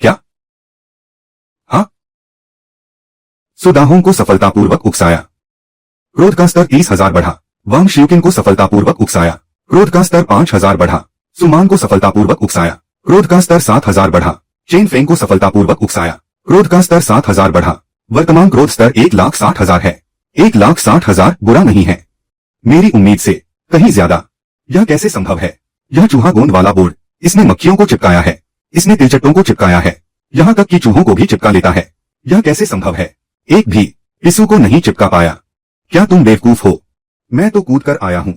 क्या? हाँ? सुदाहुंग को सफलतापूर्वक उकसाया। क्रोध का स्तर 30,000 बढ़ा। वांग शियुकिन को सफलतापूर्वक उकसाया। क्रोध का स्तर 5,000 बढ़ा। सुमान को सफलतापूर्वक उकसाया। क्रोध का स्तर 7,000 बढ़ा। चेन फेंग को सफलतापूर्वक उकसाया। क्रोध का स्तर 7,000 बढ़ा। वर्तमान क्रोध स्तर 1,60,000 है। 1,60,000 बुरा नहीं है। मेरी उम्मीद से कहीं ज्यादा। यह कैसे संभव है? यह चूहा गोंद वाला बोर्ड, इसने मक्खियों को चिपकाया है। इसने तिलचट्टों को चिपकाया है। यहाँ तक कि चूहों को भी चिपका लेता है। यह कैसे संभव है? एक भी पिसू को नहीं चिपका पाया। क्या तुम बेवकूफ हो? मैं तो कूद कर आया हूँ।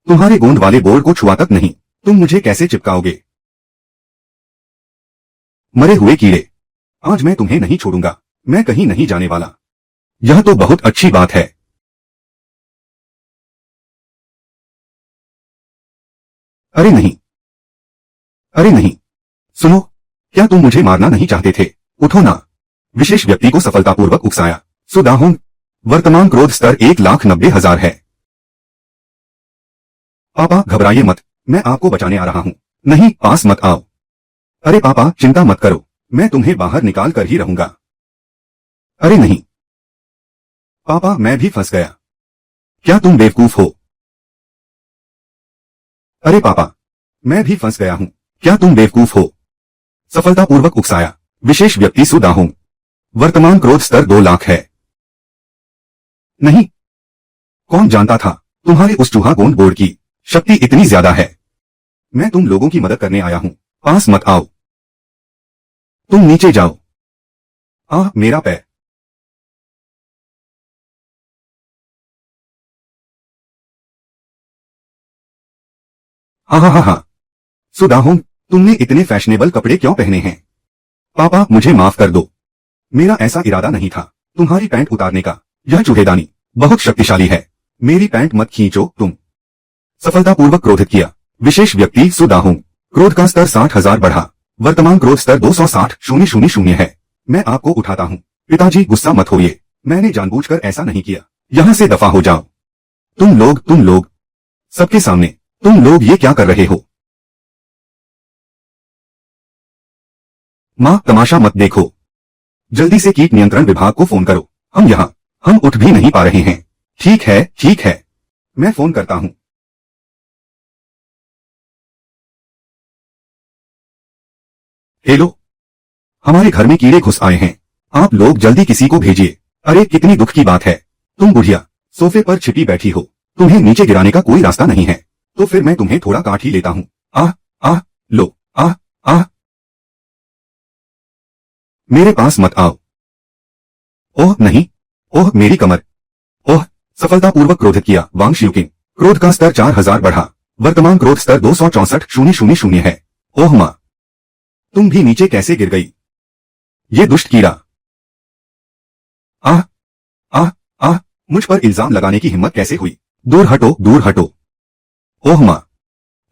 तुम्हारे गोंद वाले बोर्ड को छुआ तक नहीं। तुम मुझे कैसे चिपकाओगे? मरे हुए कीड़े, आज मैं तुम्हें नहीं छोड़ूंगा। मैं कहीं नहीं जाने वाला। यह तो बहुत अच्छी बात है। अरे नहीं, अरे नहीं, सुनो, क्या तुम मुझे मारना नहीं चाहते थे? उठो ना। विशेष व्यक्ति को सफलतापूर्वक उकसाया। सुदाहुंग, वर्तमान क्रोध स्तर 1,90,000 है। पापा घबराइए मत, मैं आपको बचाने आ रहा हूँ। नहीं, पास मत आओ। अरे पापा चिंता मत करो, मैं तुम्हें बाहर निकाल कर ही रहूंगा। अरे नहीं, पापा मैं भी फंस गया। क्या तुम बेवकूफ हो? अरे पापा, मैं भी फंस गया हूँ। क्या तुम बेवकूफ हो? सफलतापूर्वक उकसाया। विशेष व्यक्ति सुदाहुंग, वर्तमान क्रोध स्तर 2 लाख है। नहीं, कौन जानता था तुम्हारे उस चूहा गोंद बोर्ड की शक्ति इतनी ज्यादा है। मैं तुम लोगों की मदद करने आया हूँ। पास मत आओ। तुम नीचे जाओ। आह मेरा पैर। हाँ हाँ हाँ हाँ। सुदाहुंग, तुमने इतने फैशनेबल कपड़े क्यों पहने हैं? पापा मुझे माफ कर दो, मेरा ऐसा इरादा नहीं था तुम्हारी पैंट उतारने का। यह चूहेदानी बहुत शक्तिशाली है। मेरी पैंट मत खींचो तुम। सफलतापूर्वक क्रोधित किया। विशेष व्यक्ति सुदाहुंग, क्रोध का स्तर 60,000 बढ़ा। वर्तमान क्रोध स्तर 260,000 है। मैं आपको उठाता हूँ। पिताजी गुस्सा मत होइए, मैंने जानबूझकर ऐसा नहीं किया। यहाँ से दफा हो जाओ। तुम लोग, सबके सामने, तुम लोग ये क्या कर रहे हो? माँ तमाशा मत देखो। जल्दी से कीट नियंत्रण विभाग को फोन करो। हम उठ भी नहीं पा रहे हैं। ठीक है, मैं फोन करता हूँ। हेलो, हमारे घर में कीड़े घुस आए हैं। आप लोग जल्दी किसी को भेजिए। अरे कितनी दुख की बात है। तुम बुढ़िया सोफे पर छिपी बैठी हो, तुम्हें नीचे गिराने का कोई रास्ता नहीं है, तो फिर मैं तुम्हें थोड़ा काट ही लेता हूँ। आह आह, लो, आह आह। मेरे पास मत आओ। ओह नहीं, ओह मेरी कमर। ओह, सफलतापूर्वक क्रोधित किया वांग शियुकिंग, क्रोध का स्तर 4,000 बढ़ा। वर्तमान क्रोध स्तर 264,000 है। ओह माँ, तुम भी नीचे कैसे गिर गई? ये दुष्ट कीड़ा। आह आह आह, मुझ पर इल्जाम लगाने की हिम्मत कैसे हुई? दूर हटो, दूर हटो। ओह माँ,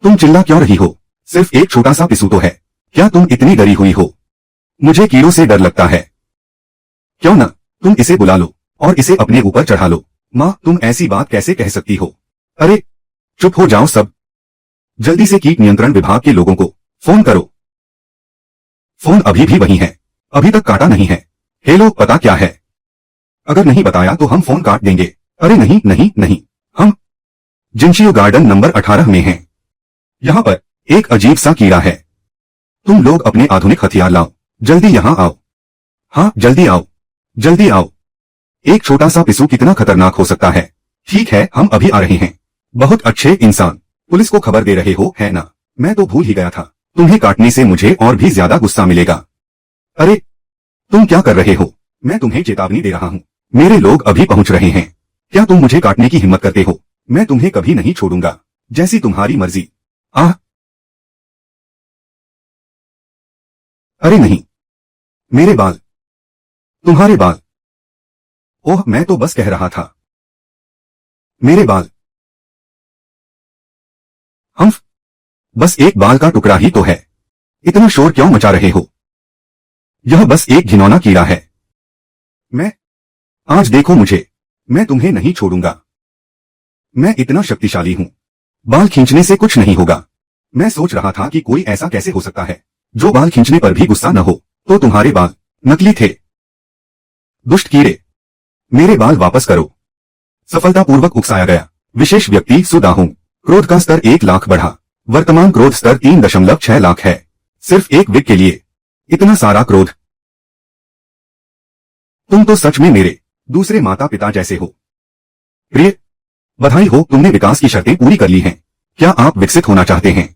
तुम चिल्ला क्यों रही हो? सिर्फ एक छोटा सा पिसू तो है, क्या तुम इतनी डरी हुई हो? मुझे कीड़ों से डर लगता है। क्यों ना, तुम इसे बुला लो और इसे अपने ऊपर चढ़ा लो। माँ तुम ऐसी बात कैसे कह सकती हो? अरे चुप हो जाओ सब। जल्दी से कीट नियंत्रण विभाग के लोगों को फोन करो। फोन अभी भी वही है, अभी तक काटा नहीं है। हेलो पता क्या है? अगर नहीं बताया तो हम फोन काट देंगे। अरे नहीं नहीं नहीं, हम जिनशियो गार्डन नंबर 18 में हैं। यहाँ पर एक अजीब सा कीड़ा है। तुम लोग अपने आधुनिक हथियार लाओ, जल्दी यहाँ आओ। हाँ जल्दी आओ, जल्दी आओ। एक छोटा सा पिसू कितना खतरनाक हो सकता है। ठीक है हम अभी आ रहे हैं। बहुत अच्छे इंसान, पुलिस को खबर दे रहे हो है ना? मैं तो भूल ही गया था, तुम्हें काटने से मुझे और भी ज्यादा गुस्सा मिलेगा। अरे तुम क्या कर रहे हो? मैं तुम्हें चेतावनी दे रहा हूँ, मेरे लोग अभी पहुंच रहे हैं। क्या तुम मुझे काटने की हिम्मत करते हो? मैं तुम्हें कभी नहीं छोड़ूंगा, जैसी तुम्हारी मर्जी। आह, अरे नहीं, मेरे बाल, तुम्हारे बाल। ओह मैं तो बस कह रहा था। मेरे बाल। हम बस एक बाल का टुकड़ा ही तो है, इतना शोर क्यों मचा रहे हो? यह बस एक घिनौना कीड़ा है। मैं आज देखो मुझे, मैं तुम्हें नहीं छोड़ूंगा। मैं इतना शक्तिशाली हूँ, बाल खींचने से कुछ नहीं होगा। मैं सोच रहा था कि कोई ऐसा कैसे हो सकता है जो बाल खींचने पर भी गुस्सा न हो, तो तुम्हारे बाल नकली थे। दुष्ट कीड़े, मेरे बाल वापस करो। सफलतापूर्वक उकसाया गया। विशेष व्यक्ति सुदाहुंग, क्रोध का स्तर 1 लाख बढ़ा। वर्तमान क्रोध स्तर 3,6 लाख है। सिर्फ एक विक के लिए इतना सारा क्रोध। तुम तो सच में मेरे दूसरे माता पिता जैसे हो। प्रिय, बधाई हो, तुमने विकास की शर्तें पूरी कर ली हैं। क्या आप विकसित होना चाहते हैं?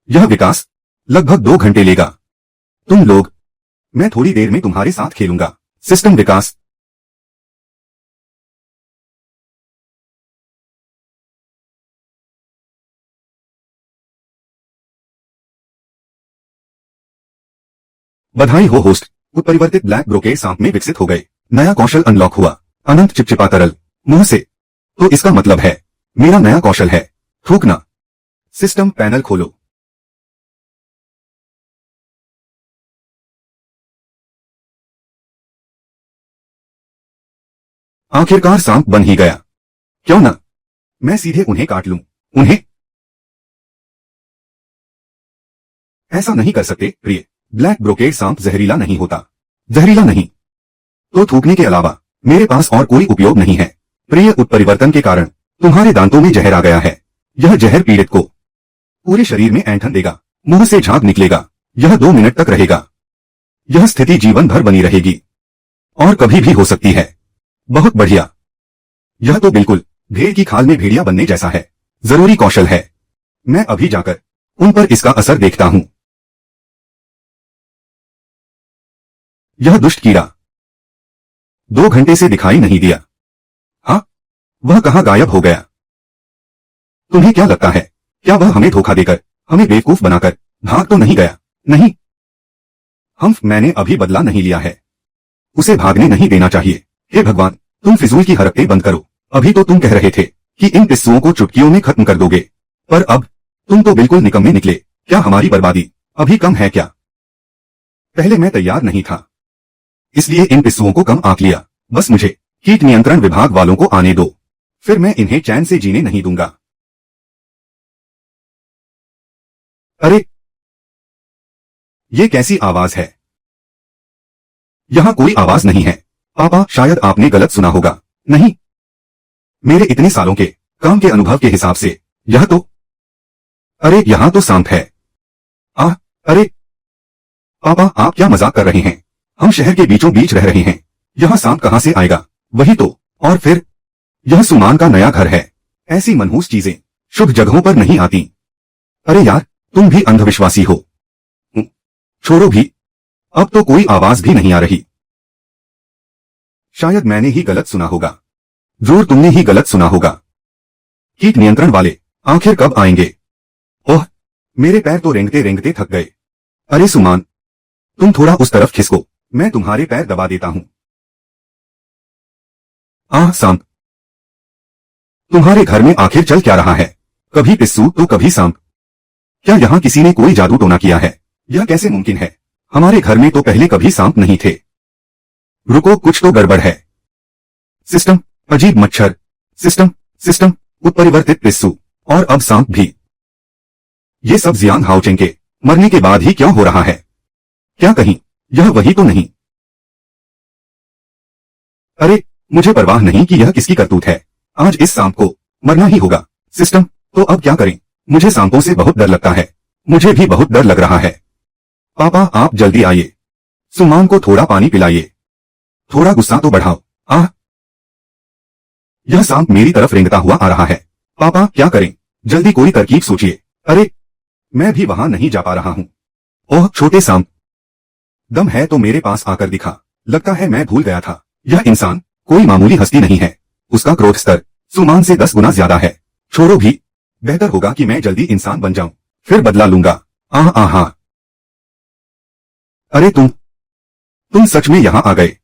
यह विकास लगभग 2 घंटे लेगा। तुम लोग, मैं थोड़ी देर में तुम्हारे साथ खेलूंगा। सिस्टम विकास। बधाई हो होस्ट, उत्परिवर्तित ब्लैक ब्रोकेड सांप में विकसित हो गए। नया कौशल अनलॉक हुआ। अनंत चिपचिपा तरल मुंह से। तो इसका मतलब है मेरा नया कौशल है थूकना। सिस्टम पैनल खोलो। आखिरकार सांप बन ही गया। क्यों ना मैं सीधे उन्हें काट लूं। उन्हें ऐसा नहीं कर सकते प्रिय। ब्लैक ब्रोकेड सांप जहरीला नहीं होता। जहरीला नहीं तो थूकने के अलावा मेरे पास और कोई उपयोग नहीं है। प्रिय, उत्परिवर्तन के कारण तुम्हारे दांतों में जहर आ गया है। यह जहर पीड़ित को पूरे शरीर में ऐंठन देगा, मुंह से झाग निकलेगा। यह 2 मिनट तक रहेगा। यह स्थिति जीवन भर बनी रहेगी और कभी भी हो सकती है। बहुत बढ़िया। यह तो बिल्कुल भेड़ की खाल में भेड़िया बनने जैसा है। जरूरी कौशल है। मैं अभी जाकर उन पर इसका असर देखता हूं। यह दुष्ट कीड़ा 2 घंटे से दिखाई नहीं दिया। हाँ, वह कहां गायब हो गया? तुम्हें क्या लगता है, क्या वह हमें धोखा देकर, हमें बेवकूफ बनाकर भाग तो नहीं गया? नहीं, मैंने अभी बदला नहीं लिया है। उसे भागने नहीं देना चाहिए। हे भगवान, तुम फिजूल की हरकतें बंद करो। अभी तो तुम कह रहे थे कि इन पिस्सुओं को चुटकियों में खत्म कर दोगे, पर अब तुम तो बिल्कुल निकम्मे निकले। क्या हमारी बर्बादी अभी कम है क्या? पहले मैं तैयार नहीं था, इसलिए इन पिस्सुओं को कम आंक लिया। बस मुझे कीट नियंत्रण विभाग वालों को आने दो, फिर मैं इन्हें चैन से जीने नहीं दूंगा। अरे, ये कैसी आवाज है? यहां कोई आवाज नहीं है। पापा, शायद आपने गलत सुना होगा। नहीं, मेरे इतने सालों के काम के अनुभव के हिसाब से यह तो, अरे यहां तो सांप है। अरे पापा, आप क्या मजाक कर रहे हैं? हम शहर के बीचों बीच रह रहे हैं, यहां सांप कहां से आएगा? वही तो, और फिर यह सुमान का नया घर है। ऐसी मनहूस चीजें शुभ जगहों पर नहीं आती। अरे यार, तुम भी अंधविश्वासी हो। छोड़ो भी, अब तो कोई आवाज भी नहीं आ रही। शायद मैंने ही गलत सुना होगा। जरूर तुमने ही गलत सुना होगा। कीट नियंत्रण वाले आखिर कब आएंगे? ओह, मेरे पैर तो रेंगते रेंगते थक गए। अरे सुमान, तुम थोड़ा उस तरफ खिसको, मैं तुम्हारे पैर दबा देता हूं। सांप, तुम्हारे घर में आखिर चल क्या रहा है? कभी पिस्सू तो कभी सांप। क्या यहां किसी ने कोई जादू टोना किया है? यह कैसे मुमकिन है? हमारे घर में तो पहले कभी सांप नहीं थे। रुको, कुछ तो गड़बड़ है। सिस्टम, अजीब मच्छर। सिस्टम, उत्परिवर्तित पिस्सू, और अब सांप भी। ये सब जियांग हाओचेंग के मरने के बाद ही क्यों हो रहा है? क्या कहीं यह वही तो नहीं? अरे, मुझे परवाह नहीं कि यह किसकी करतूत है। आज इस सांप को मरना ही होगा। सिस्टम, तो अब क्या करें? मुझे सांपों से बहुत डर लगता है। मुझे भी बहुत डर लग रहा है। पापा, आप जल्दी आइए। सुमान को थोड़ा पानी पिलाइए। थोड़ा गुस्सा तो बढ़ाओ। यह सांप मेरी तरफ रेंगता हुआ आ रहा है। पापा, क्या करें? जल्दी कोई तरकीब सोचिए। अरे, मैं भी वहां नहीं जा पा रहा हूं। ओह छोटे सांप, दम है तो मेरे पास आकर दिखा। लगता है मैं भूल गया था, यह इंसान कोई मामूली हस्ती नहीं है। उसका क्रोध स्तर सुमान से 10 गुना ज्यादा है। छोड़ो भी, बेहतर होगा कि मैं जल्दी इंसान बन जाऊं, फिर बदला लूंगा। अरे तुम सच में यहां आ गए?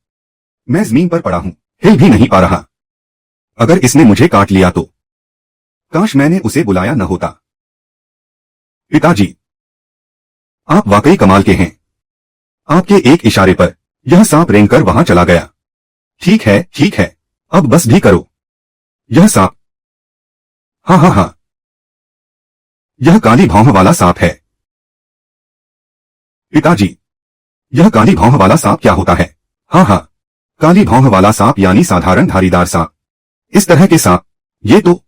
मैं जमीन पर पड़ा हूं, हिल भी नहीं पा रहा। अगर इसने मुझे काट लिया तो? काश मैंने उसे बुलाया न होता। पिताजी, आप वाकई कमाल के हैं। आपके एक इशारे पर यह सांप रेंगकर वहां चला गया। ठीक है, अब बस भी करो। यह सांप, हाँ, यह काली भौंह वाला सांप है। पिताजी, यह काली भौंह वाला सांप क्या होता है? हाँ, काली भौंह वाला सांप यानी साधारण धारीदार सांप। इस तरह के सांप, ये तो,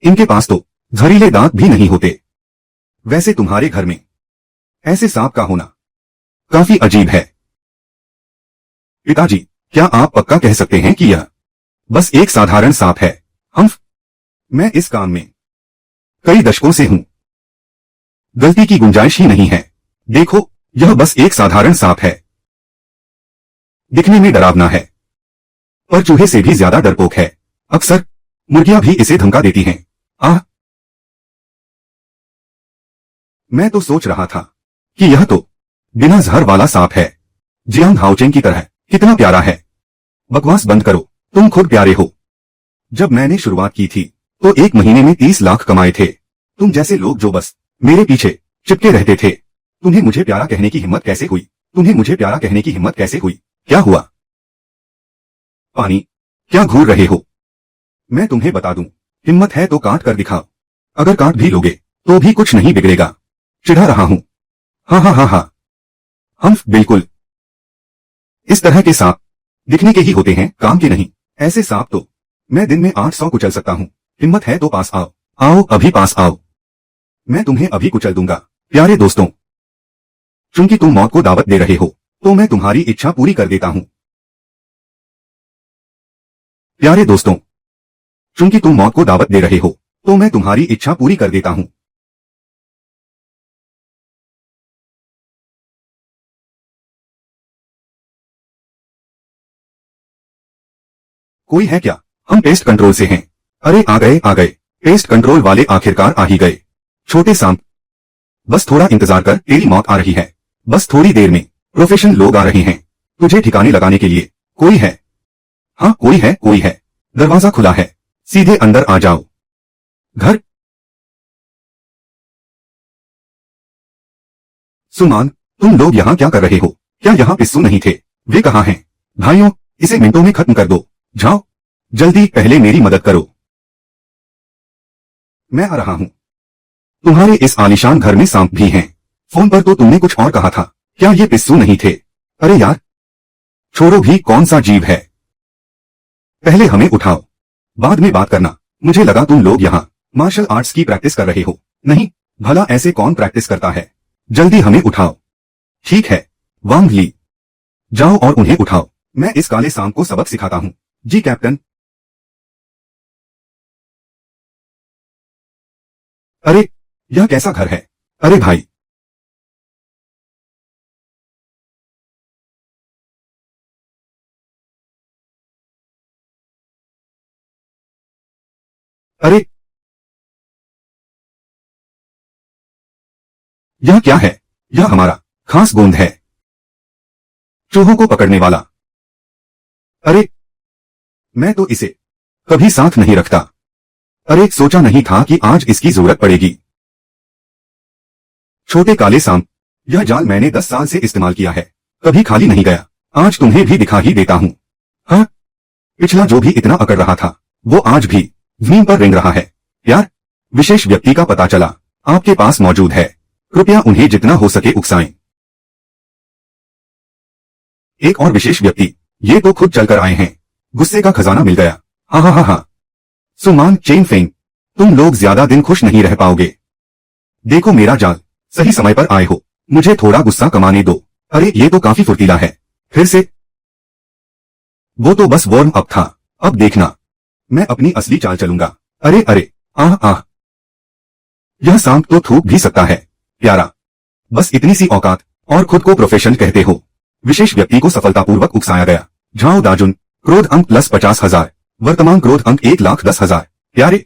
इनके पास तो जहरीले दांत भी नहीं होते। वैसे तुम्हारे घर में ऐसे सांप का होना काफी अजीब है। पिताजी, क्या आप पक्का कह सकते हैं कि यह बस एक साधारण सांप है? मैं इस काम में कई दशकों से हूं। गलती की गुंजाइश ही नहीं है। देखो, यह बस एक साधारण सांप है। दिखने में डरावना है, पर चूहे से भी ज्यादा डरपोक है। अक्सर मुर्गियां भी इसे धमका देती हैं। मैं तो सोच रहा था कि यह तो बिना जहर वाला सांप है, जियांग हाओचेंग की तरह। कितना प्यारा है। बकवास बंद करो, तुम खुद प्यारे हो। जब मैंने शुरुआत की थी तो 1 महीने में 30 लाख कमाए थे। तुम जैसे लोग जो बस मेरे पीछे चिपके रहते थे। तुम्हें मुझे प्यारा कहने की हिम्मत कैसे हुई? तुम्हें मुझे प्यारा कहने की हिम्मत कैसे हुई? क्या हुआ? पानी, क्या घूर रहे हो? मैं तुम्हें बता दूं, हिम्मत है तो काट कर दिखाओ। अगर काट भी लोगे तो भी कुछ नहीं बिगड़ेगा। चिढ़ा रहा हूं। हाँ हाँ हाँ हाँ, हम बिल्कुल। इस तरह के सांप दिखने के ही होते हैं, काम के नहीं। ऐसे सांप तो मैं दिन में 800 कुचल सकता हूं। हिम्मत है तो पास आओ। आओ, अभी पास आओ। मैं तुम्हें अभी कुचल दूंगा। प्यारे दोस्तों, चूंकि तुम मौत को दावत दे रहे हो तो मैं तुम्हारी इच्छा पूरी कर देता हूं। प्यारे दोस्तों, चूंकि तुम मौत को दावत दे रहे हो तो मैं तुम्हारी इच्छा पूरी कर देता हूं। कोई है क्या? हम पेस्ट कंट्रोल से हैं। अरे आ गए आ गए, पेस्ट कंट्रोल वाले आखिरकार आ ही गए। छोटे सांप, बस थोड़ा इंतजार कर, तेरी मौत आ रही है। बस थोड़ी देर में प्रोफेशनल लोग आ रहे हैं तुझे ठिकाने लगाने के लिए। कोई है? हाँ कोई है, कोई है। दरवाजा खुला है, सीधे अंदर आ जाओ। घर? सुमान, तुम लोग यहाँ क्या कर रहे हो? क्या यहाँ पिस्सू नहीं थे? वे कहाँ हैं? भाइयों, इसे मिनटों में खत्म कर दो। जाओ जल्दी, पहले मेरी मदद करो। मैं आ रहा हूँ। तुम्हारे इस आलीशान घर में सांप भी हैं। फोन पर तो तुमने कुछ और कहा था। क्या ये पिस्सू नहीं थे? अरे यार, छोड़ो भी, कौन सा जीव है। पहले हमें उठाओ, बाद में बात करना। मुझे लगा तुम लोग यहाँ मार्शल आर्ट्स की प्रैक्टिस कर रहे हो। नहीं, भला ऐसे कौन प्रैक्टिस करता है? जल्दी हमें उठाओ। ठीक है, वांग ली, जाओ और उन्हें उठाओ। मैं इस काले सांप को सबक सिखाता हूँ। जी कैप्टन। अरे, यह कैसा घर है? अरे भाई, अरे यह क्या है? यह हमारा खास गोंद है, चूहों को पकड़ने वाला। अरे, मैं तो इसे कभी साथ नहीं रखता। अरे, सोचा नहीं था कि आज इसकी जरूरत पड़ेगी। छोटे काले सांप, यह जाल मैंने 10 साल से इस्तेमाल किया है, कभी खाली नहीं गया। आज तुम्हें भी दिखा ही देता हूँ। हाँ, पिछला जो भी इतना अकड़ रहा था वो आज भी जमीन पर रेंग रहा है। यार, विशेष व्यक्ति का पता चला आपके पास मौजूद है। कृपया उन्हें जितना हो सके उकसाएं। एक और विशेष व्यक्ति, ये तो खुद चलकर आए हैं। गुस्से का खजाना मिल गया। हाँ हाँ हाँ हाँ। सुमान चेन फेंग, तुम लोग ज्यादा दिन खुश नहीं रह पाओगे। देखो मेरा जाल, सही समय पर आए हो। मुझे थोड़ा गुस्सा कमाने दो। अरे ये तो काफी फुर्तीला है। फिर से? वो तो बस वार्म अप था, अब देखना मैं अपनी असली चाल चलूंगा। अरे अरे, आह आह, यह सांप तो थूक भी सकता है। प्यारा, बस इतनी सी औकात और खुद को प्रोफेशनल कहते हो। विशेष व्यक्ति को सफलतापूर्वक उकसाया गया। झाओ दाजुन, क्रोध अंक प्लस 50,000, वर्तमान क्रोध अंक 1,10,000। प्यारे,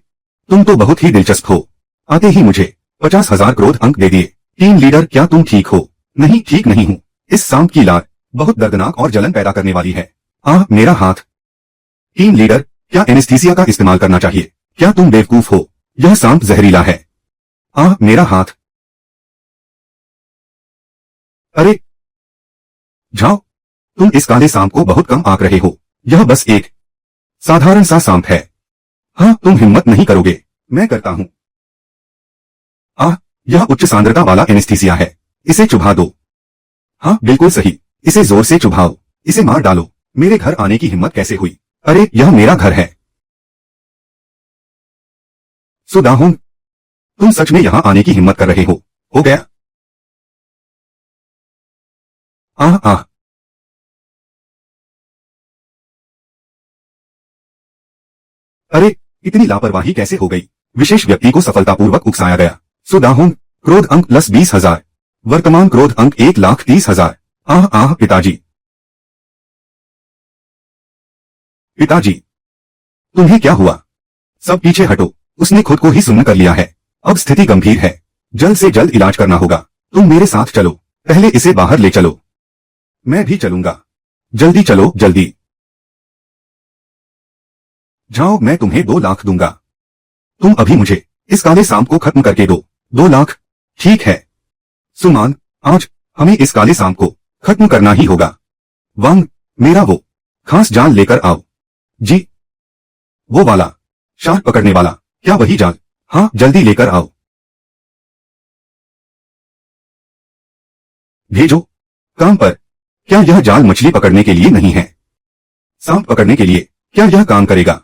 तुम तो बहुत ही दिलचस्प हो। आते ही मुझे 50,000 क्रोध अंक दे दिए। टीम लीडर, क्या तुम ठीक हो? नहीं, ठीक नहीं हूँ। इस सांप की लार बहुत दर्दनाक और जलन पैदा करने वाली है। आह, मेरा हाथ। टीम लीडर, क्या एनेस्थीसिया का इस्तेमाल करना चाहिए? क्या तुम बेवकूफ हो? यह सांप जहरीला है। आह, मेरा हाथ। अरे जाओ, तुम इस काले सांप को बहुत कम आंक रहे हो। यह बस एक साधारण सा सांप है। हाँ, तुम हिम्मत नहीं करोगे। मैं करता हूँ। आह, यह उच्च सांद्रता वाला एनेस्थीसिया है। इसे चुभा दो। हाँ बिल्कुल सही, इसे जोर से चुभाओ। इसे मार डालो। मेरे घर आने की हिम्मत कैसे हुई? अरे, यह मेरा घर है। सुदाहुन, तुम सच में यहाँ आने की हिम्मत कर रहे हो? हो गया। आह आह, अरे, इतनी लापरवाही कैसे हो गई? विशेष व्यक्ति को सफलतापूर्वक उकसाया गया। सुदाहुन, क्रोध अंक प्लस 20,000, वर्तमान क्रोध अंक 1,30,000। आह आह, पिताजी, पिताजी, तुम्हें क्या हुआ? सब पीछे हटो। उसने खुद को ही सुन्न कर लिया है। अब स्थिति गंभीर है, जल्द से जल्द इलाज करना होगा। तुम मेरे साथ चलो। पहले इसे बाहर ले चलो। मैं भी चलूंगा। जल्दी चलो, जल्दी जाओ, मैं तुम्हें 2 लाख दूंगा। तुम अभी मुझे इस काले सांप को खत्म करके दो। 2 लाख? ठीक है सुमान, आज हमें इस काले सांप को खत्म करना ही होगा। वांग, मेरा वो खास जाल लेकर आओ। जी, वो वाला शार्क पकड़ने वाला, क्या वही जाल? हाँ, जल्दी लेकर आओ। भेजो काम पर। क्या यह जाल मछली पकड़ने के लिए नहीं है, सांप पकड़ने के लिए? क्या यह काम करेगा?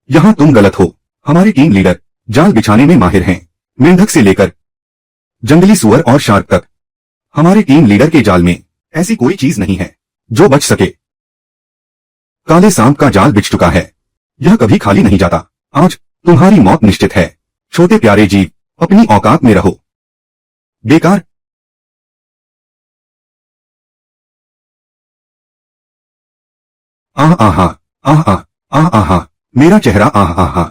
यहाँ तुम गलत हो। हमारे टीम लीडर जाल बिछाने में माहिर हैं। मेंढक से लेकर जंगली सुअर और शार्क तक, हमारे टीम लीडर के जाल में ऐसी कोई चीज नहीं है जो बच सके। काले सांप का जाल बिछ चुका है। यह कभी खाली नहीं जाता। आज तुम्हारी मौत निश्चित है। छोटे प्यारे जीव, अपनी औकात में रहो। बेकार। आह आहा, आह आह, आह आहा, मेरा चेहरा, आह आहा,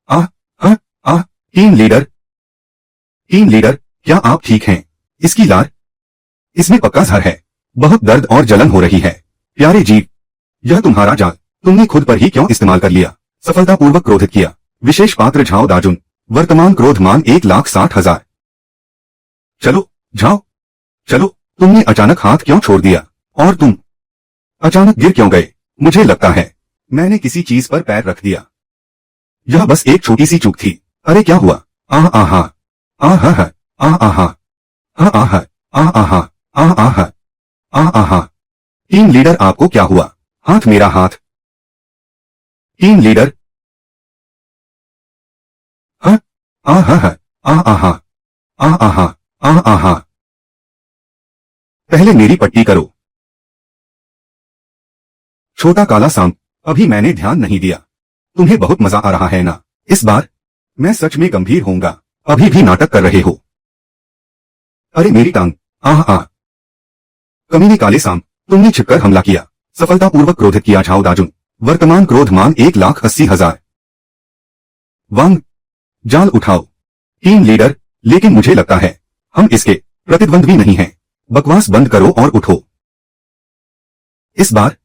आह, हाँ, आह। टीम लीडर, टीम लीडर, क्या आप ठीक हैं? इसकी लार, इसमें पक्का जहर है। बहुत दर्द और जलन हो रही है। प्यारे जीव, यह तुम्हारा जाल तुमने खुद पर ही क्यों इस्तेमाल कर लिया? सफलतापूर्वक क्रोधित किया। विशेष पात्र झाओ दाजुन, वर्तमान क्रोधमान 1,60,000। चलो झाओ, चलो। तुमने अचानक हाथ क्यों छोड़ दिया? और तुम अचानक गिर क्यों गए? मुझे लगता है मैंने किसी चीज पर पैर रख दिया। यह बस एक छोटी सी चूक थी। अरे क्या हुआ? आह आहा, आह आह, आह आहा, आह आह, आह आहा, आह आह, आह आहा। टीम लीडर, आपको क्या हुआ? हाथ, मेरा हाथ। टीम लीडर, हाँ, आह आह, आह आहा, आह आहा, आह आहा। पहले मेरी पट्टी करो। छोटा काला सांप, अभी मैंने ध्यान नहीं दिया। तुम्हें बहुत मजा आ रहा है ना? इस बार मैं सच में गंभीर होऊंगा। अभी भी नाटक कर रहे हो। अरे मेरी टांग, आह आह। कमीने काले सांप, तुमने छिपकर हमला किया। सफलतापूर्वक क्रोधित किया झाओ दाजुन, वर्तमान क्रोधमान 1,80,000। वांग, जाल उठाओ। टीम लीडर, लेकिन मुझे लगता है हम इसके प्रतिद्वंद भी नहीं हैं। बकवास बंद करो और उठो। इस बार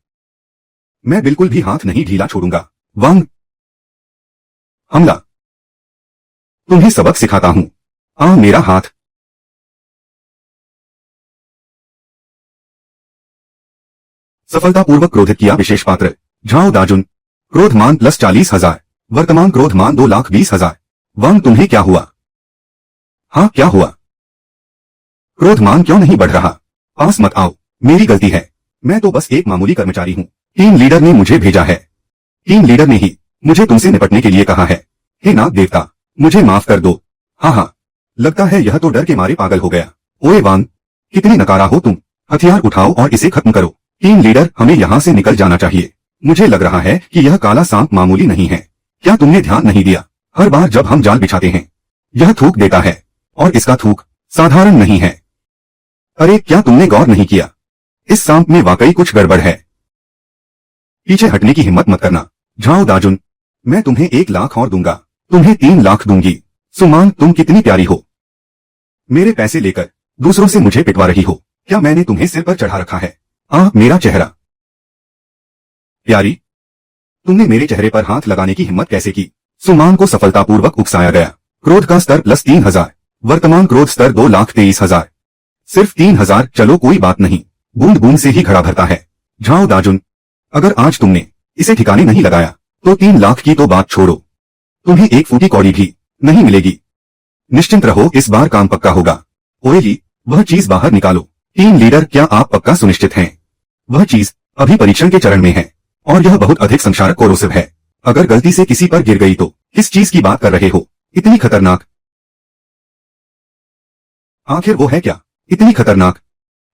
मैं बिल्कुल भी हाथ नहीं ढीला छोड़ूंगा। वांग, हमला। तुम्हें सबक सिखाता हूं। आ, मेरा हाथ। सफलतापूर्वक क्रोधित किया विशेष पात्र झाओ दाजुन, क्रोधमान प्लस 40,000, वर्तमान क्रोधमान 2,20,000। वांग, तुम्हें क्या हुआ? हाँ, क्या हुआ? क्रोधमान क्यों नहीं बढ़ रहा? पास मत आओ, मेरी गलती है। मैं तो बस एक मामूली कर्मचारी हूँ। टीम लीडर ने मुझे भेजा है। टीम लीडर ने ही मुझे तुमसे निपटने के लिए कहा है। हे नाग देवता, मुझे माफ कर दो। हाँ हाँ, लगता है यह तो डर के मारे पागल हो गया। ओए वांग, कितने नकारा हो तुम। हथियार उठाओ और इसे खत्म करो। टीम लीडर, हमें यहाँ से निकल जाना चाहिए। मुझे लग रहा है कि यह काला सांप मामूली नहीं है। क्या तुमने ध्यान नहीं दिया? हर बार जब हम जाल बिछाते हैं यह थूक देता है, और इसका थूक साधारण नहीं है। अरे क्या तुमने गौर नहीं किया? इस सांप में वाकई कुछ गड़बड़ है। पीछे हटने की हिम्मत मत करना। झाओ दाजुन, मैं तुम्हें 1 लाख और दूंगा। तुम्हें 3 लाख दूंगी। सुमान, तुम कितनी प्यारी हो। मेरे पैसे लेकर दूसरों से मुझे पिटवा रही हो। क्या मैंने तुम्हें सिर पर चढ़ा रखा है? मेरा चेहरा। प्यारी, तुमने मेरे चेहरे पर हाथ लगाने की हिम्मत कैसे की? सुमान को सफलतापूर्वक उकसाया गया। क्रोध का स्तर प्लस 3,000, वर्तमान क्रोध स्तर 2,23,000। सिर्फ 3,000, चलो कोई बात नहीं। बूंद बूंद से ही घड़ा भरता है। झाओ दाजुन, अगर आज तुमने इसे ठिकाने नहीं लगाया तो 3 लाख की तो बात छोड़ो, तुम्हें एक फूटी कौड़ी भी नहीं मिलेगी। निश्चिंत रहो, इस बार काम पक्का होगा। ओएली, वह चीज बाहर निकालो। टीम लीडर, क्या आप पक्का सुनिश्चित हैं? वह चीज अभी परीक्षण के चरण में है और यह बहुत अधिक संक्षारक कोरोसिव है। अगर गलती से किसी पर गिर गई तो? किस चीज की बात कर रहे हो? इतनी खतरनाक? आखिर वो है क्या इतनी खतरनाक?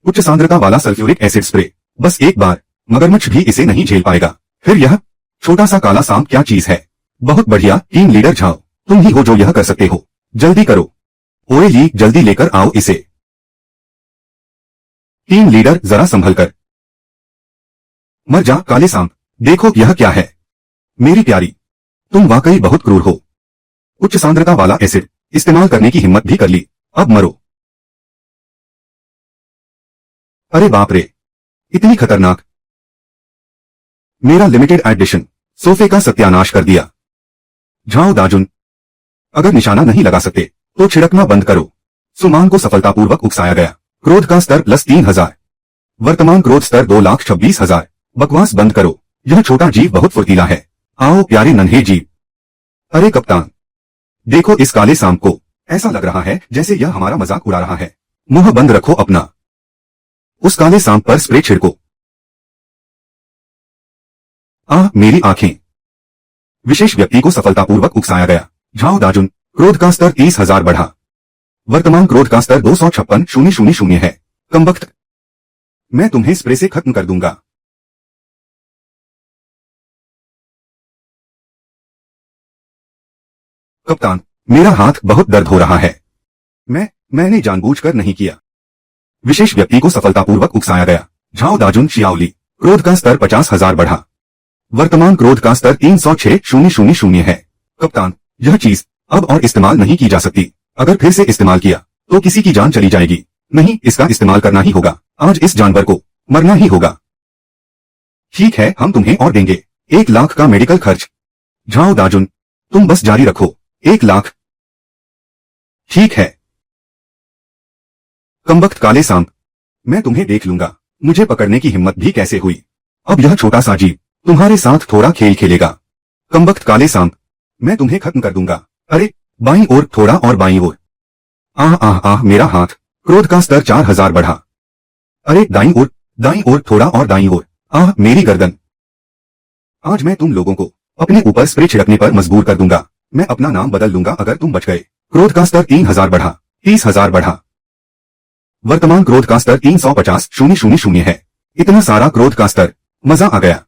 उच्च सांद्रता वाला सल्फ्यूरिक एसिड स्प्रे। बस एक बार मगरमच्छ भी इसे नहीं झेल पाएगा। फिर यह छोटा सा काला सांप क्या चीज है? बहुत बढ़िया टीम लीडर झाओ, तुम ही हो जो यह कर सकते हो। जल्दी करो। ओएली, जल्दी लेकर आओ इसे। टीम लीडर, जरा संभल कर। मर जा काले सांप। देखो यह क्या है। मेरी प्यारी, तुम वाकई बहुत क्रूर हो। उच्च सांद्रता वाला एसिड इस्तेमाल करने की हिम्मत भी कर ली। अब मरो। अरे बाप रे, इतनी खतरनाक। मेरा लिमिटेड एडिशन सोफे का सत्यानाश कर दिया। जाओ दाजुन, अगर निशाना नहीं लगा सकते तो छिड़कना बंद करो। सुमान को सफलतापूर्वक उकसाया गया। क्रोध का स्तर +3000। वर्तमान क्रोध स्तर 2,26,000। बकवास बंद करो, यह छोटा जीव बहुत फुर्तीला है। आओ प्यारे नन्हे जीव। अरे कप्तान, देखो इस काले सांप को, ऐसा लग रहा है जैसे यह हमारा मजाक उड़ा रहा है। मुंह बंद रखो अपना। उस काले सांप पर स्प्रे छिड़को। मेरी आंखें। विशेष व्यक्ति को सफलतापूर्वक उकसाया गया। जाओ दाजुन, क्रोध का स्तर 30,000 बढ़ा। वर्तमान क्रोध का स्तर 256,000 है। कमबख्त, मैं तुम्हें स्प्रे से खत्म कर दूंगा। कप्तान, मेरा हाथ बहुत दर्द हो रहा है। मैंने जानबूझकर नहीं किया। विशेष व्यक्ति को सफलतापूर्वक उकसाया गया। जाओ दाजुन शियाओली, क्रोध का स्तर 50,000 बढ़ा। वर्तमान क्रोध का स्तर 306,000 है। कप्तान, यह चीज अब और इस्तेमाल नहीं की जा सकती। अगर फिर से इस्तेमाल किया तो किसी की जान चली जाएगी। नहीं, इसका इस्तेमाल करना ही होगा। आज इस जानवर को मरना ही होगा। ठीक है, हम तुम्हें और देंगे 1 लाख का मेडिकल खर्च। जाओ दाजुन, तुम बस जारी रखो। 1 लाख। ठीक है। कमबख्त काले सांप, मैं तुम्हें देख लूंगा। मुझे पकड़ने की हिम्मत भी कैसे हुई। अब यह छोटा सा जीव तुम्हारे साथ थोड़ा खेल खेलेगा। कमबख्त काले सांप, मैं तुम्हें खत्म कर दूंगा। अरे बाईं ओर थोड़ा और बाईं ओर। मेरा हाथ। क्रोध का स्तर 4,000 बढ़ा। अरे दाईं ओर थोड़ा और दाईं ओर। मेरी गर्दन। आज मैं तुम लोगों को अपने ऊपर स्प्रे छिड़कने पर मजबूर कर दूंगा। मैं अपना नाम बदल दूंगा अगर तुम बच गए। क्रोध का स्तर 3,000 बढ़ा। 30,000 बढ़ा। वर्तमान क्रोध का स्तर 350,000 है। इतना सारा क्रोध का स्तर, मजा आ गया।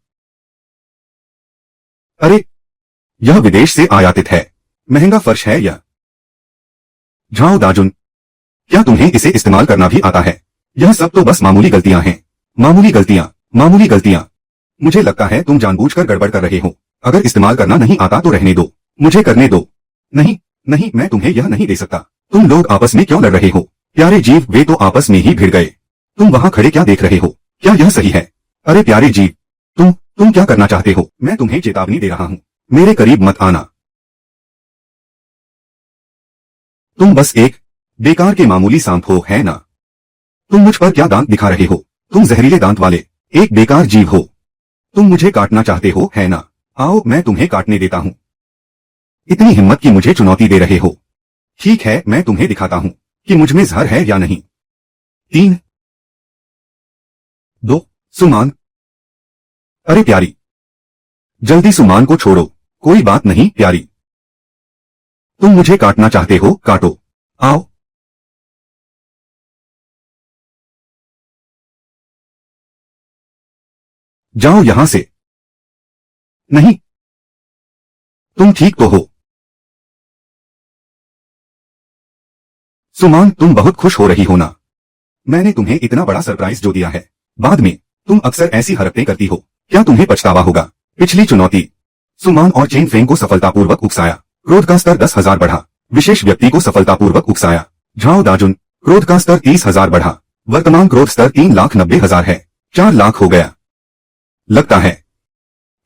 अरे, यह विदेश से आयातित है। महंगा फर्श है यह। जाओ दाजुन, क्या तुम्हें इसे इस्तेमाल करना भी आता है? यह सब तो बस मामूली गलतियां हैं। मामूली गलतियां। मुझे लगता है तुम जानबूझकर गड़बड़ कर रहे हो। अगर इस्तेमाल करना नहीं आता तो रहने दो, मुझे करने दो। नहीं, मैं तुम्हें यह नहीं दे सकता। तुम लोग आपस में क्यों लड़ रहे हो? प्यारे जीव, वे तो आपस में ही भिड़ गए। तुम वहां खड़े क्या देख रहे हो? क्या यह सही है? अरे प्यारे जीव, तुम क्या करना चाहते हो? मैं तुम्हें चेतावनी दे रहा हूं, मेरे करीब मत आना। तुम बस एक बेकार के मामूली सांप हो, है ना? तुम मुझ पर क्या दांत दिखा रहे हो? तुम जहरीले दांत वाले एक बेकार जीव हो। तुम मुझे काटना चाहते हो, है ना? आओ मैं तुम्हें काटने देता हूं। इतनी हिम्मत की मुझे चुनौती दे रहे हो। ठीक है, मैं तुम्हें दिखाता हूं कि मुझ में जहर है या नहीं। 3, 2, सुमान। अरे प्यारी, जल्दी सुमान को छोड़ो। कोई बात नहीं प्यारी, तुम मुझे काटना चाहते हो, काटो। आओ। जाओ यहां से। नहीं, तुम ठीक तो हो? सुमान, तुम बहुत खुश हो रही हो ना? मैंने तुम्हें इतना बड़ा सरप्राइज जो दिया है। बाद में तुम अक्सर ऐसी हरकतें करती हो। क्या तुम्हें पछतावा होगा? पिछली चुनौती। सुमान और चेन फेंग को सफलतापूर्वक उकसाया। क्रोध का स्तर 10,000 बढ़ा। विशेष व्यक्ति को सफलतापूर्वक उकसाया। झाओ दाजुन, क्रोध का स्तर 30,000 बढ़ा। वर्तमान क्रोध स्तर 3,90,000 है। 4 लाख हो गया। लगता है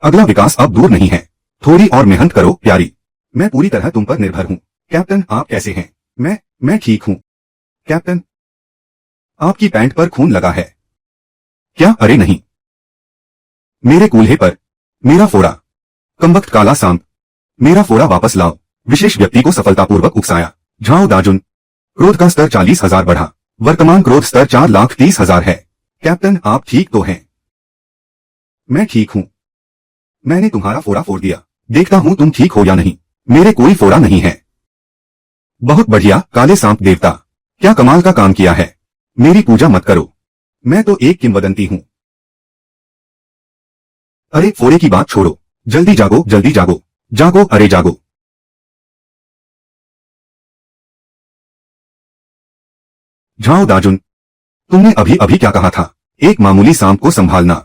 अगला विकास अब दूर नहीं है। थोड़ी और मेहनत करो प्यारी। मैं पूरी तरह तुम पर निर्भर हूं। कैप्टन, आप कैसे हैं? मैं ठीक हूं। कैप्टन, आपकी पैंट पर खून लगा है क्या? अरे नहीं, मेरे कूल्हे पर मेरा फोड़ा। कमबख्त काला सांप, मेरा फोड़ा वापस लाओ। विशेष व्यक्ति को सफलतापूर्वक उकसाया। झाओ दाजुन, क्रोध का स्तर 40,000 बढ़ा। वर्तमान क्रोध स्तर 4,30,000 है। कैप्टन, आप ठीक तो हैं? मैं ठीक हूं। मैंने तुम्हारा फोड़ा फोड़ दिया। देखता हूं तुम ठीक हो या नहीं। मेरे कोई फोड़ा नहीं है। बहुत बढ़िया काले सांप देवता, क्या कमाल का काम किया है। मेरी पूजा मत करो, मैं तो एक किंवदंती हूं। अरे फोड़े की बात छोड़ो, जल्दी जागो, जल्दी जागो। जागो, अरे जागो। झाओ दाजुन, तुमने अभी अभी क्या कहा था? एक मामूली सांप को संभालना।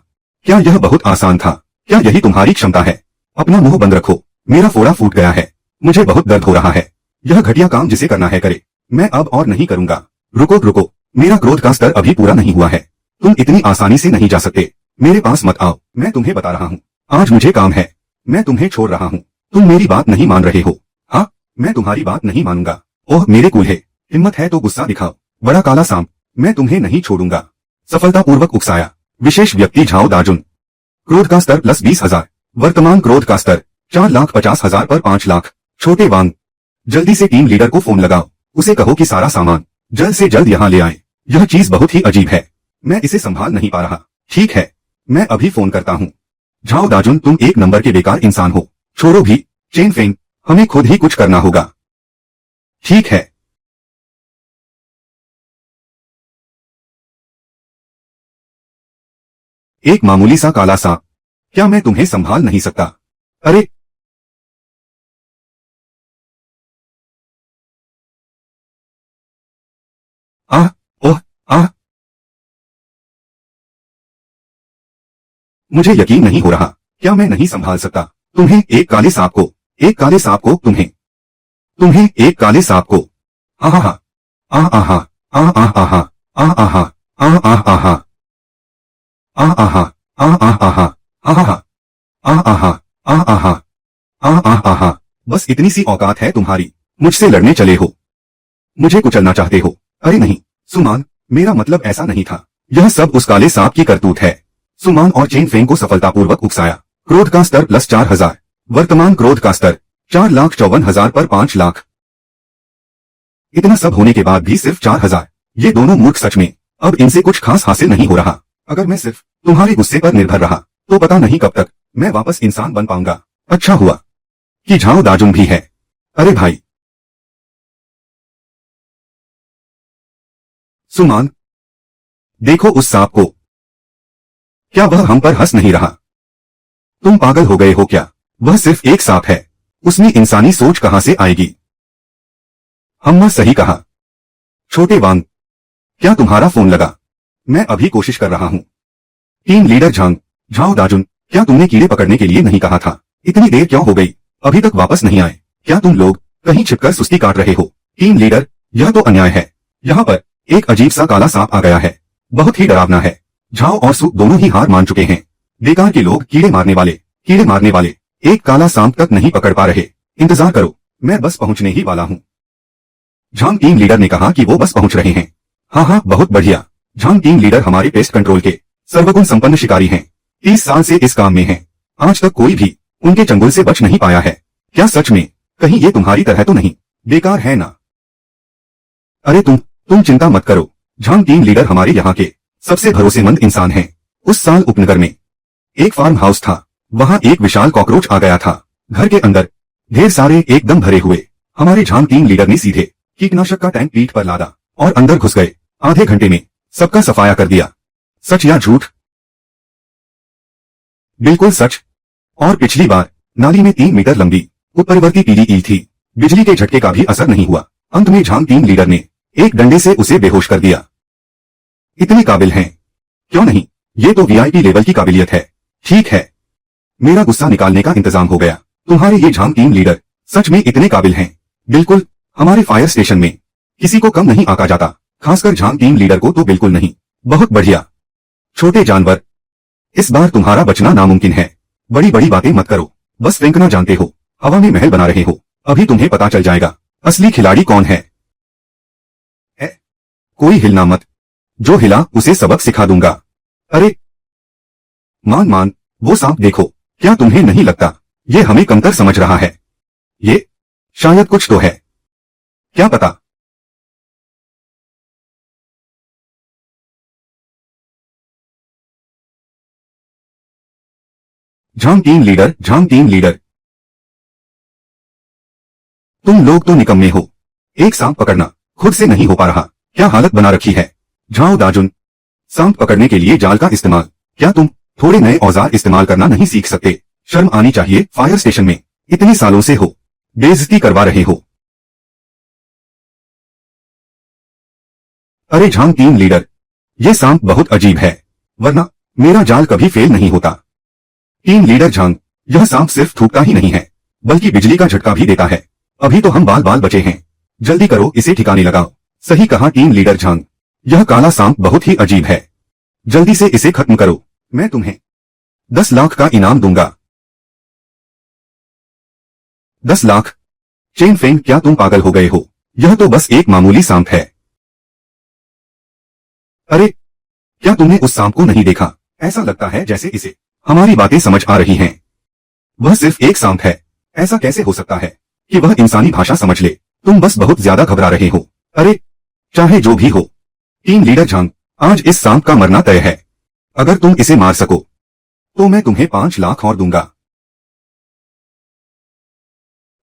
क्या यह बहुत आसान था? क्या यही तुम्हारी क्षमता है? अपना मुंह बंद रखो। मेरा फोड़ा फूट गया है। मुझे बहुत दर्द हो रहा है। यह घटिया काम जिसे करना है करे। मैं अब और नहीं करूंगा। रुको, मेरा क्रोध का स्तर अभी पूरा नहीं हुआ है। तुम इतनी आसानी से नहीं जा सकते। मेरे पास मत आओ, मैं तुम्हें बता रहा हूँ। आज मुझे काम है, मैं तुम्हें छोड़ रहा हूँ। तुम मेरी बात नहीं मान रहे हो। हाँ, मैं तुम्हारी बात नहीं मानूंगा। ओह मेरे कूल्हे, हिम्मत है तो गुस्सा दिखाओ, बड़ा काला सांप, मैं तुम्हें नहीं छोड़ूंगा। सफलतापूर्वक उकसाया। विशेष व्यक्ति झाओ दाजुन। क्रोध का स्तर +20,000। वर्तमान क्रोध का स्तर 4,50,000 पर 5 लाख। छोटे वांग, जल्दी से टीम लीडर को फोन लगाओ, उसे कहो कि सारा सामान जल्द से जल्द यहाँ ले आए। यह चीज बहुत ही अजीब है, मैं इसे संभाल नहीं पा रहा। ठीक है, मैं अभी फोन करता हूँ। झाओ दाजुन, तुम एक नंबर के बेकार इंसान हो। छोड़ो भी, चेन फेंग, हमें खुद ही कुछ करना होगा। ठीक है। एक मामूली सा काला सांप, क्या मैं तुम्हें संभाल नहीं सकता? अरे आह, ओह, आह, मुझे यकीन नहीं हो रहा, क्या मैं नहीं संभाल सकता तुम्हें? एक काले सांप को, एक काले सांप को, तुम्हें तुम्हें एक काले सांप को। आहा हा, आ आहा, आ आहा, आ आहा, आ आहा, आ आहा, आ आहा, आहा, आ आहा, आ आहा, आ आहा। बस इतनी सी औकात है तुम्हारी, मुझसे लड़ने चले हो, मुझे कुचलना चाहते हो? अरे नहीं सुमान, मेरा मतलब ऐसा नहीं था। यह सब उस काले सांप की करतूत है। सुमान और चेन फेंग को सफलतापूर्वक उकसाया। क्रोध का स्तर +4,000। वर्तमान क्रोध का स्तर 4,54,000 पर 5 लाख। इतना सब होने के बाद भी सिर्फ 4,000। ये दोनों मूर्ख सच में अब इनसे कुछ खास हासिल नहीं हो रहा। अगर मैं सिर्फ तुम्हारे गुस्से पर निर्भर रहा तो पता नहीं कब तक मैं वापस इंसान बन पाऊंगा। अच्छा हुआ कि झाओ दाजुन भी है। अरे भाई सुमान, देखो उस सांप को, क्या वह हम पर हंस नहीं रहा? तुम पागल हो गए हो क्या? वह सिर्फ एक सांप है, उसमें इंसानी सोच कहां से आएगी? हमने सही कहा। छोटे वांग, क्या तुम्हारा फोन लगा? मैं अभी कोशिश कर रहा हूं। टीम लीडर झांग, झाओ दाजुन, क्या तुमने कीड़े पकड़ने के लिए नहीं कहा था? इतनी देर क्यों हो गई, अभी तक वापस नहीं आए? क्या तुम लोग कहीं छिपकर सुस्ती काट रहे हो? टीम लीडर, यह तो अन्याय है। यहाँ पर एक अजीब सा काला सांप आ गया है, बहुत ही डरावना है। झाओ और सु दोनों ही हार मान चुके हैं। बेकार के लोग कीड़े मारने वाले एक काला सांप तक नहीं पकड़ पा रहे। इंतजार करो, मैं बस पहुंचने ही वाला हूं। झांग टीम लीडर ने कहा कि वो बस पहुंच रहे हैं। हाँ हाँ, बहुत बढ़िया। झांग टीम लीडर हमारे पेस्ट कंट्रोल के सर्वगुण संपन्न शिकारी हैं। 30 साल से इस काम में हैं। आज तक कोई भी उनके चंगुल से बच नहीं पाया है। क्या सच में? कहीं ये तुम्हारी तरह तो नहीं बेकार है ना? अरे तुम चिंता मत करो। झांग टीम लीडर हमारे यहाँ के सबसे भरोसेमंद इंसान हैं। उस साल उपनगर में एक फार्म हाउस था, वहाँ एक विशाल कॉकरोच आ गया था। घर के अंदर ढेर सारे एकदम भरे हुए। हमारे झांग टीम लीडर ने सीधे कीटनाशक का टैंक पीठ पर लादा और अंदर घुस गए। आधे घंटे में सबका सफाया कर दिया। सच या झूठ? बिल्कुल सच। और पिछली बार नाली में 3 मीटर लंबी उत्परिवर्ती पीली ईल थी। बिजली के झटके का भी असर नहीं हुआ। अंत में झांग टीम लीडर ने एक डंडे से उसे बेहोश कर दिया। इतने काबिल हैं? क्यों नहीं, ये तो वीआईपी लेवल की काबिलियत है। ठीक है, मेरा गुस्सा निकालने का इंतजाम हो गया। तुम्हारे ये झांग टीम लीडर सच में इतने काबिल हैं। बिल्कुल, हमारे फायर स्टेशन में किसी को कम नहीं आका जाता, खासकर झांग टीम लीडर को तो बिल्कुल नहीं। बहुत बढ़िया। छोटे जानवर, इस बार तुम्हारा बचना नामुमकिन है। बड़ी बड़ी बातें मत करो, बस फेंकना जानते हो, हवा में महल बना रहे हो। अभी तुम्हें पता चल जाएगा असली खिलाड़ी कौन है। कोई हिलना मत, जो हिला उसे सबक सिखा दूंगा। अरे मान, वो सांप देखो, क्या तुम्हें नहीं लगता ये हमें कमतर समझ रहा है? ये शायद कुछ तो है, क्या पता। झांग टीम लीडर, तुम लोग तो निकम्मे हो। एक सांप पकड़ना खुद से नहीं हो पा रहा, क्या हालत बना रखी है। झाओ दाजुन, सांप पकड़ने के लिए जाल का इस्तेमाल, क्या तुम थोड़े नए औजार इस्तेमाल करना नहीं सीख सकते? शर्म आनी चाहिए। फायर स्टेशन में इतने सालों से हो, बेइज्जती करवा रहे हो। अरे झांग टीम लीडर, ये सांप बहुत अजीब है, वरना मेरा जाल कभी फेल नहीं होता। टीम लीडर झांग, यह सांप सिर्फ थूकता ही नहीं है, बल्कि बिजली का झटका भी देता है। अभी तो हम बाल बचे हैं, जल्दी करो, इसे ठिकाने लगाओ। सही कहा टीम लीडर झांग, यह काला सांप बहुत ही अजीब है। जल्दी से इसे खत्म करो। मैं तुम्हें 10 लाख का इनाम दूंगा। 10 लाख? चेन फेंग, क्या तुम पागल हो गए हो? यह तो बस एक मामूली सांप है। अरे, क्या तुमने उस सांप को नहीं देखा? ऐसा लगता है जैसे इसे हमारी बातें समझ आ रही हैं। वह सिर्फ एक सांप है। ऐसा कैसे हो सकता है कि वह इंसानी भाषा समझ ले? तुम बस बहुत ज्यादा घबरा रहे हो। अरे, चाहे जो भी हो, टीम लीडर झांग, आज इस सांप का मरना तय है। अगर तुम इसे मार सको तो मैं तुम्हें 5 लाख और दूंगा।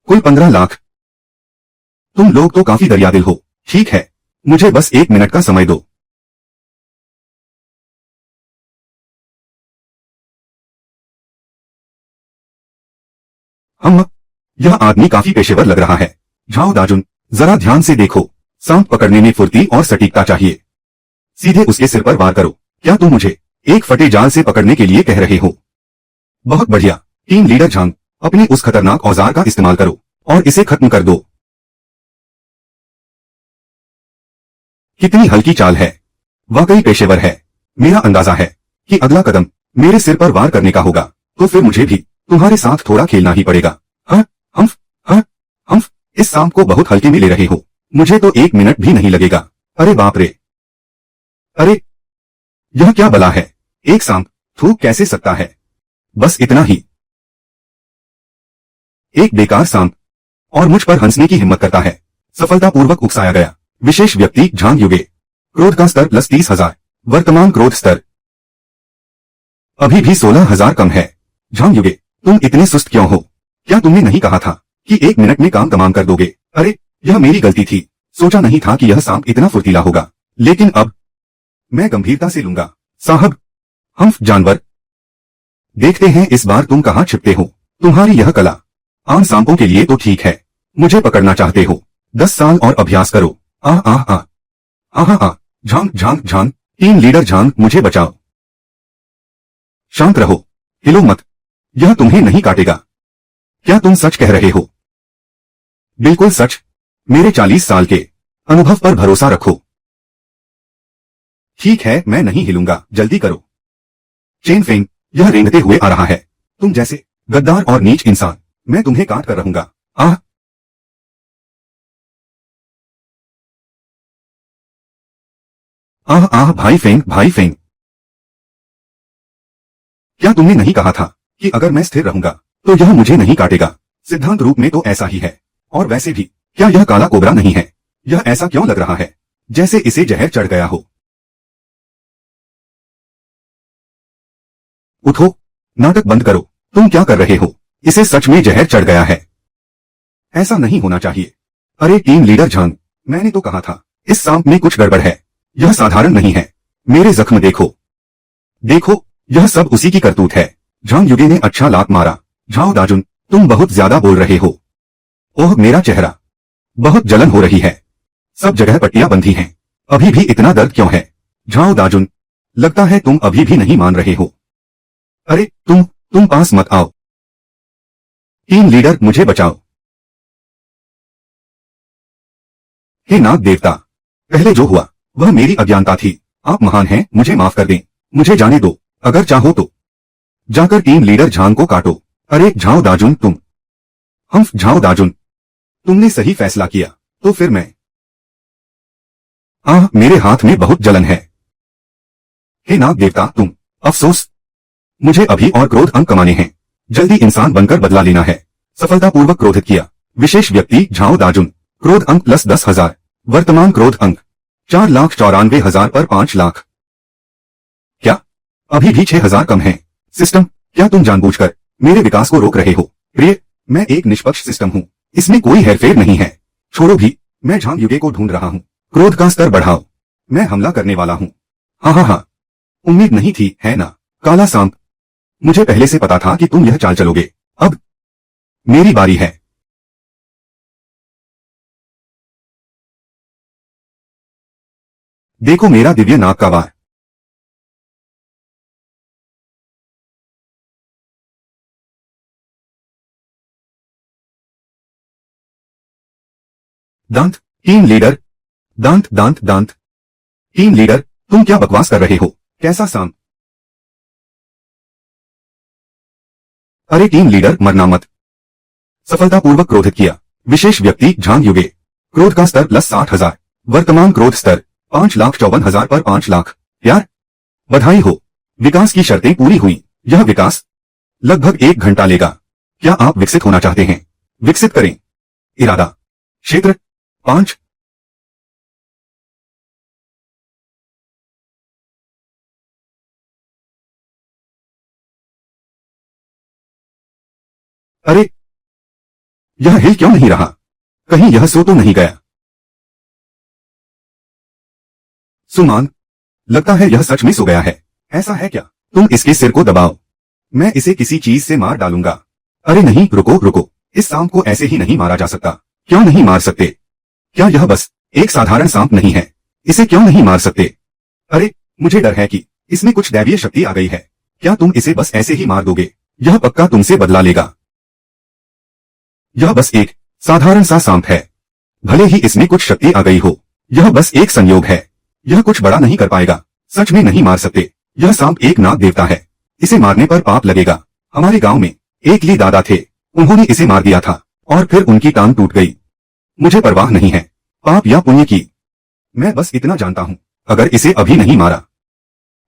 कुल 15 लाख। तुम लोग तो काफी दरियादिल हो। ठीक है, मुझे बस 1 मिनट का समय दो। हम, यह आदमी काफी पेशेवर लग रहा है। झाओ दाजुन, जरा ध्यान से देखो। सांप पकड़ने में फुर्ती और सटीकता चाहिए। सीधे उसके सिर पर वार करो। क्या तुम मुझे एक फटे जाल से पकड़ने के लिए कह रहे हो? बहुत बढ़िया। टीम लीडर झांग, अपने उस खतरनाक औजार का इस्तेमाल करो और इसे खत्म कर दो। कितनी हल्की चाल है। वाकई पेशेवर है। मेरा अंदाजा है कि अगला कदम मेरे सिर पर वार करने का होगा, तो फिर मुझे भी तुम्हारे साथ थोड़ा खेलना ही पड़ेगा। हाँ, हम्फ, हाँ, हम्फ, इस सांप को बहुत हल्के में ले रहे हो। मुझे तो 1 मिनट भी नहीं लगेगा। अरे बाप रे! अरे, यह क्या बला है? एक सांप थूक कैसे सकता है? बस इतना ही। एक बेकार सांप, और मुझ पर हंसने की हिम्मत करता है। सफलतापूर्वक उकसाया गया। विशेष व्यक्ति झांग युगे। क्रोध का स्तर प्लस 30,000। वर्तमान क्रोध स्तर अभी भी 16,000 कम है। झांग युगे, तुम इतने सुस्त क्यों हो? क्या तुमने नहीं कहा था कि 1 मिनट में काम तमाम कर दोगे? अरे, यह मेरी गलती थी। सोचा नहीं था कि यह सांप इतना फुर्तीला होगा। लेकिन अब मैं गंभीरता से लूंगा। साहब, हम्फ जानवर, देखते हैं इस बार तुम कहां छिपते हो। तुम्हारी यह कला आम सांपों के लिए तो ठीक है, मुझे पकड़ना चाहते हो? 10 साल और अभ्यास करो। आह आह आह, आह आह, झांग झांग झांग, टीम लीडर झांग, मुझे बचाओ। शांत रहो, हिलो मत। यह तुम्हें नहीं काटेगा। क्या तुम सच कह रहे हो? बिल्कुल सच। मेरे 40 साल के अनुभव पर भरोसा रखो। ठीक है, मैं नहीं हिलूंगा, जल्दी करो। चेन फेंग, यह रेंगते हुए आ रहा है। तुम जैसे गद्दार और नीच इंसान, मैं तुम्हें काट कर रहूंगा। आह, आह आह, भाई फेंग, भाई फेंग, क्या तुमने नहीं कहा था कि अगर मैं स्थिर रहूंगा तो यह मुझे नहीं काटेगा? सिद्धांत रूप में तो ऐसा ही है। और वैसे भी, क्या यह काला कोबरा नहीं है? यह ऐसा क्यों लग रहा है जैसे इसे जहर चढ़ गया हो? उठो, नाटक बंद करो। तुम क्या कर रहे हो? इसे सच में जहर चढ़ गया है। ऐसा नहीं होना चाहिए। अरे टीम लीडर झांग, मैंने तो कहा था, इस सांप में कुछ गड़बड़ है। यह साधारण नहीं है। मेरे जख्म देखो। देखो, यह सब उसी की करतूत है। झांग युगे ने अच्छा लात मारा। झाओ दाजुन, तुम बहुत ज्यादा बोल रहे हो। ओह, मेरा चेहरा, बहुत जलन हो रही है। सब जगह पट्टियां बंधी हैं। अभी भी इतना दर्द क्यों है? झाओ दाजुन, लगता है तुम अभी भी नहीं मान रहे हो। अरे, तुम पास मत आओ। टीम लीडर, मुझे बचाओ। हे नाग देवता, पहले जो हुआ वह मेरी अज्ञानता थी। आप महान हैं, मुझे माफ कर दें। मुझे जाने दो। अगर चाहो तो जाकर टीम लीडर झांग को काटो। अरे झाओ दाजुन, तुम, हम्फ, झाओ दाजुन, तुमने सही फैसला किया। तो फिर मैं, आह, मेरे हाथ में बहुत जलन है। हे नाग देवता, तुम, अफसोस, मुझे अभी और क्रोध अंक कमाने हैं। जल्दी इंसान बनकर बदला लेना है। सफलतापूर्वक क्रोधित किया। विशेष व्यक्ति झाओ दाजुन। क्रोध अंक प्लस 10,000। वर्तमान क्रोध अंक 4,94,000 पर 5 लाख। क्या अभी भी 6,000 कम है? सिस्टम, क्या तुम जानबूझकर मेरे विकास को रोक रहे हो? प्रिय, मैं एक निष्पक्ष सिस्टम हूँ, इसमें कोई हेरफेर नहीं है। छोड़ो भी, मैं झांग युगे को ढूंढ रहा हूँ। क्रोध का स्तर बढ़ाओ। मैं हमला करने वाला हूँ। हाँ हाँ हाँ, उम्मीद नहीं थी, है ना? काला सांप, मुझे पहले से पता था कि तुम यह चाल चलोगे। अब मेरी बारी है। देखो मेरा दिव्य नाग का वार। दांत, टीम लीडर, दांत दांत दांत। टीम लीडर, तुम क्या बकवास कर रहे हो? कैसा सांप? अरे टीम लीडर, मरना मत। सफलतापूर्वक क्रोधित किया। विशेष व्यक्ति झांग युगे। क्रोध का स्तर +60,000। वर्तमान क्रोध स्तर 5,54,000 पर 5 लाख। यार, बधाई हो, विकास की शर्तें पूरी हुई। यह विकास लगभग 1 घंटा लेगा। क्या आप विकसित होना चाहते हैं? विकसित करें। इरादा, क्षेत्र 5। अरे, यह हिल क्यों नहीं रहा? कहीं यह सो तो नहीं गया? सुमान, लगता है यह सच में सो गया है। ऐसा है क्या? तुम इसके सिर को दबाओ। मैं इसे किसी चीज से मार डालूंगा। अरे नहीं, रुको रुको, इस सांप को ऐसे ही नहीं मारा जा सकता। क्यों नहीं मार सकते? क्या यह बस एक साधारण सांप नहीं है? इसे क्यों नहीं मार सकते? अरे, मुझे डर है कि इसमें कुछ दैवीय शक्ति आ गई है। क्या तुम इसे बस ऐसे ही मार दोगे? यह पक्का तुमसे बदला लेगा। यह बस एक साधारण सा सांप है। भले ही इसमें कुछ शक्ति आ गई हो, यह बस एक संयोग है। यह कुछ बड़ा नहीं कर पाएगा। सच में नहीं मार सकते। यह सांप एक नाग देवता है। इसे मारने पर पाप लगेगा। हमारे गांव में एक ली दादा थे, उन्होंने इसे मार दिया था और फिर उनकी टांग टूट गई। मुझे परवाह नहीं है पाप या पुण्य की। मैं बस इतना जानता हूं, अगर इसे अभी नहीं मारा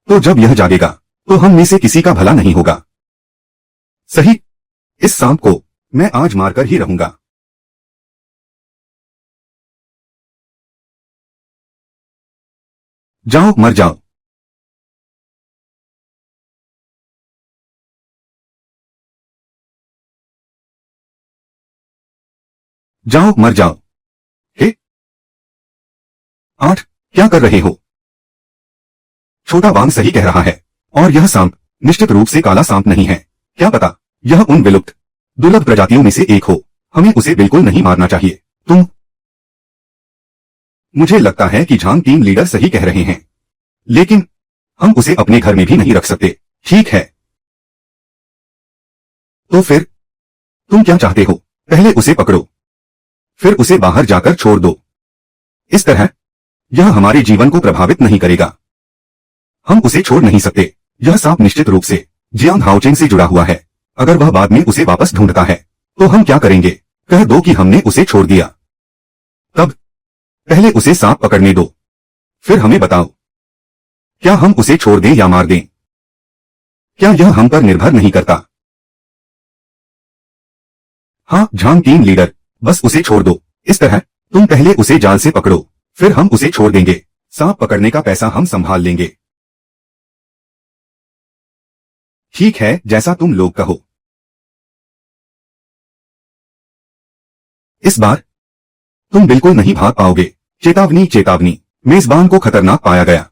तो जब यह जागेगा तो हम में से किसी का भला नहीं होगा। सही, इस सांप को मैं आज मारकर ही रहूंगा। जाओ, मर जाओ। जाओ, मर जाओ। हे 8, क्या कर रहे हो? छोटा वांग सही कह रहा है। और यह सांप निश्चित रूप से काला सांप नहीं है। क्या पता यह उन विलुप्त दुर्लभ प्रजातियों में से एक हो। हमें उसे बिल्कुल नहीं मारना चाहिए। तुम मुझे लगता है कि झांग टीम लीडर सही कह रहे हैं, लेकिन हम उसे अपने घर में भी नहीं रख सकते। ठीक है, तो फिर तुम क्या चाहते हो? पहले उसे पकड़ो, फिर उसे बाहर जाकर छोड़ दो। इस तरह यह हमारे जीवन को प्रभावित नहीं करेगा। हम उसे छोड़ नहीं सकते। यह सांप निश्चित रूप से जियांग हाओचेंग से जुड़ा हुआ है। अगर वह बाद में उसे वापस ढूंढता है तो हम क्या करेंगे? कह दो कि हमने उसे छोड़ दिया। तब पहले उसे सांप पकड़ने दो, फिर हमें बताओ, क्या हम उसे छोड़ दें या मार दें? क्या यह हम पर निर्भर नहीं करता? हाँ झांग टीम लीडर, बस उसे छोड़ दो। इस तरह तुम पहले उसे जाल से पकड़ो, फिर हम उसे छोड़ देंगे। सांप पकड़ने का पैसा हम संभाल लेंगे। ठीक है, जैसा तुम लोग कहो। इस बार तुम बिल्कुल नहीं भाग पाओगे। चेतावनी चेतावनी, मेजबान को खतरनाक पाया गया।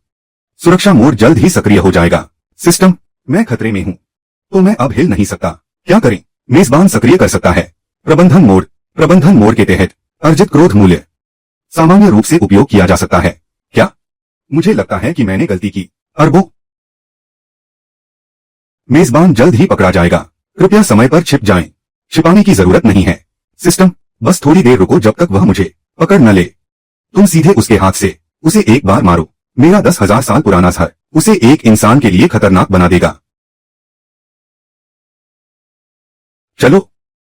सुरक्षा मोड जल्द ही सक्रिय हो जाएगा। सिस्टम, मैं खतरे में हूं, तो मैं अब हिल नहीं सकता। क्या करें? मेजबान सक्रिय कर सकता है। प्रबंधन मोड के तहत अर्जित क्रोध मूल्य सामान्य रूप से उपयोग किया जा सकता है। क्या? मुझे लगता है कि मैंने गलती की। अरबों, मेजबान जल्द ही पकड़ा जाएगा। कृपया समय पर छिप जाएं। छिपाने की जरूरत नहीं है। सिस्टम, बस थोड़ी देर रुको जब तक वह मुझे पकड़ न ले। तुम सीधे उसके हाथ से उसे एक बार मारो। मेरा 10,000 साल पुराना जहर उसे एक इंसान के लिए खतरनाक बना देगा। चलो,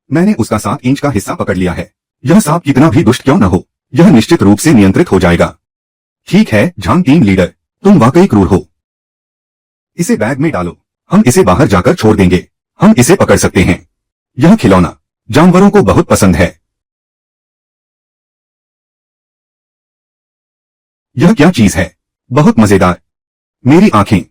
मैंने उसका 7 इंच का हिस्सा पकड़ लिया है। यह सांप कितना भी दुष्ट क्यों न हो, यह निश्चित रूप से नियंत्रित हो जाएगा। ठीक है झांग टीम लीडर, तुम वाकई क्रूर हो। इसे बैग में डालो, हम इसे बाहर जाकर छोड़ देंगे। हम इसे पकड़ सकते हैं। यह खिलौना जानवरों को बहुत पसंद है। यह क्या चीज है? बहुत मजेदार। मेरी आंखें।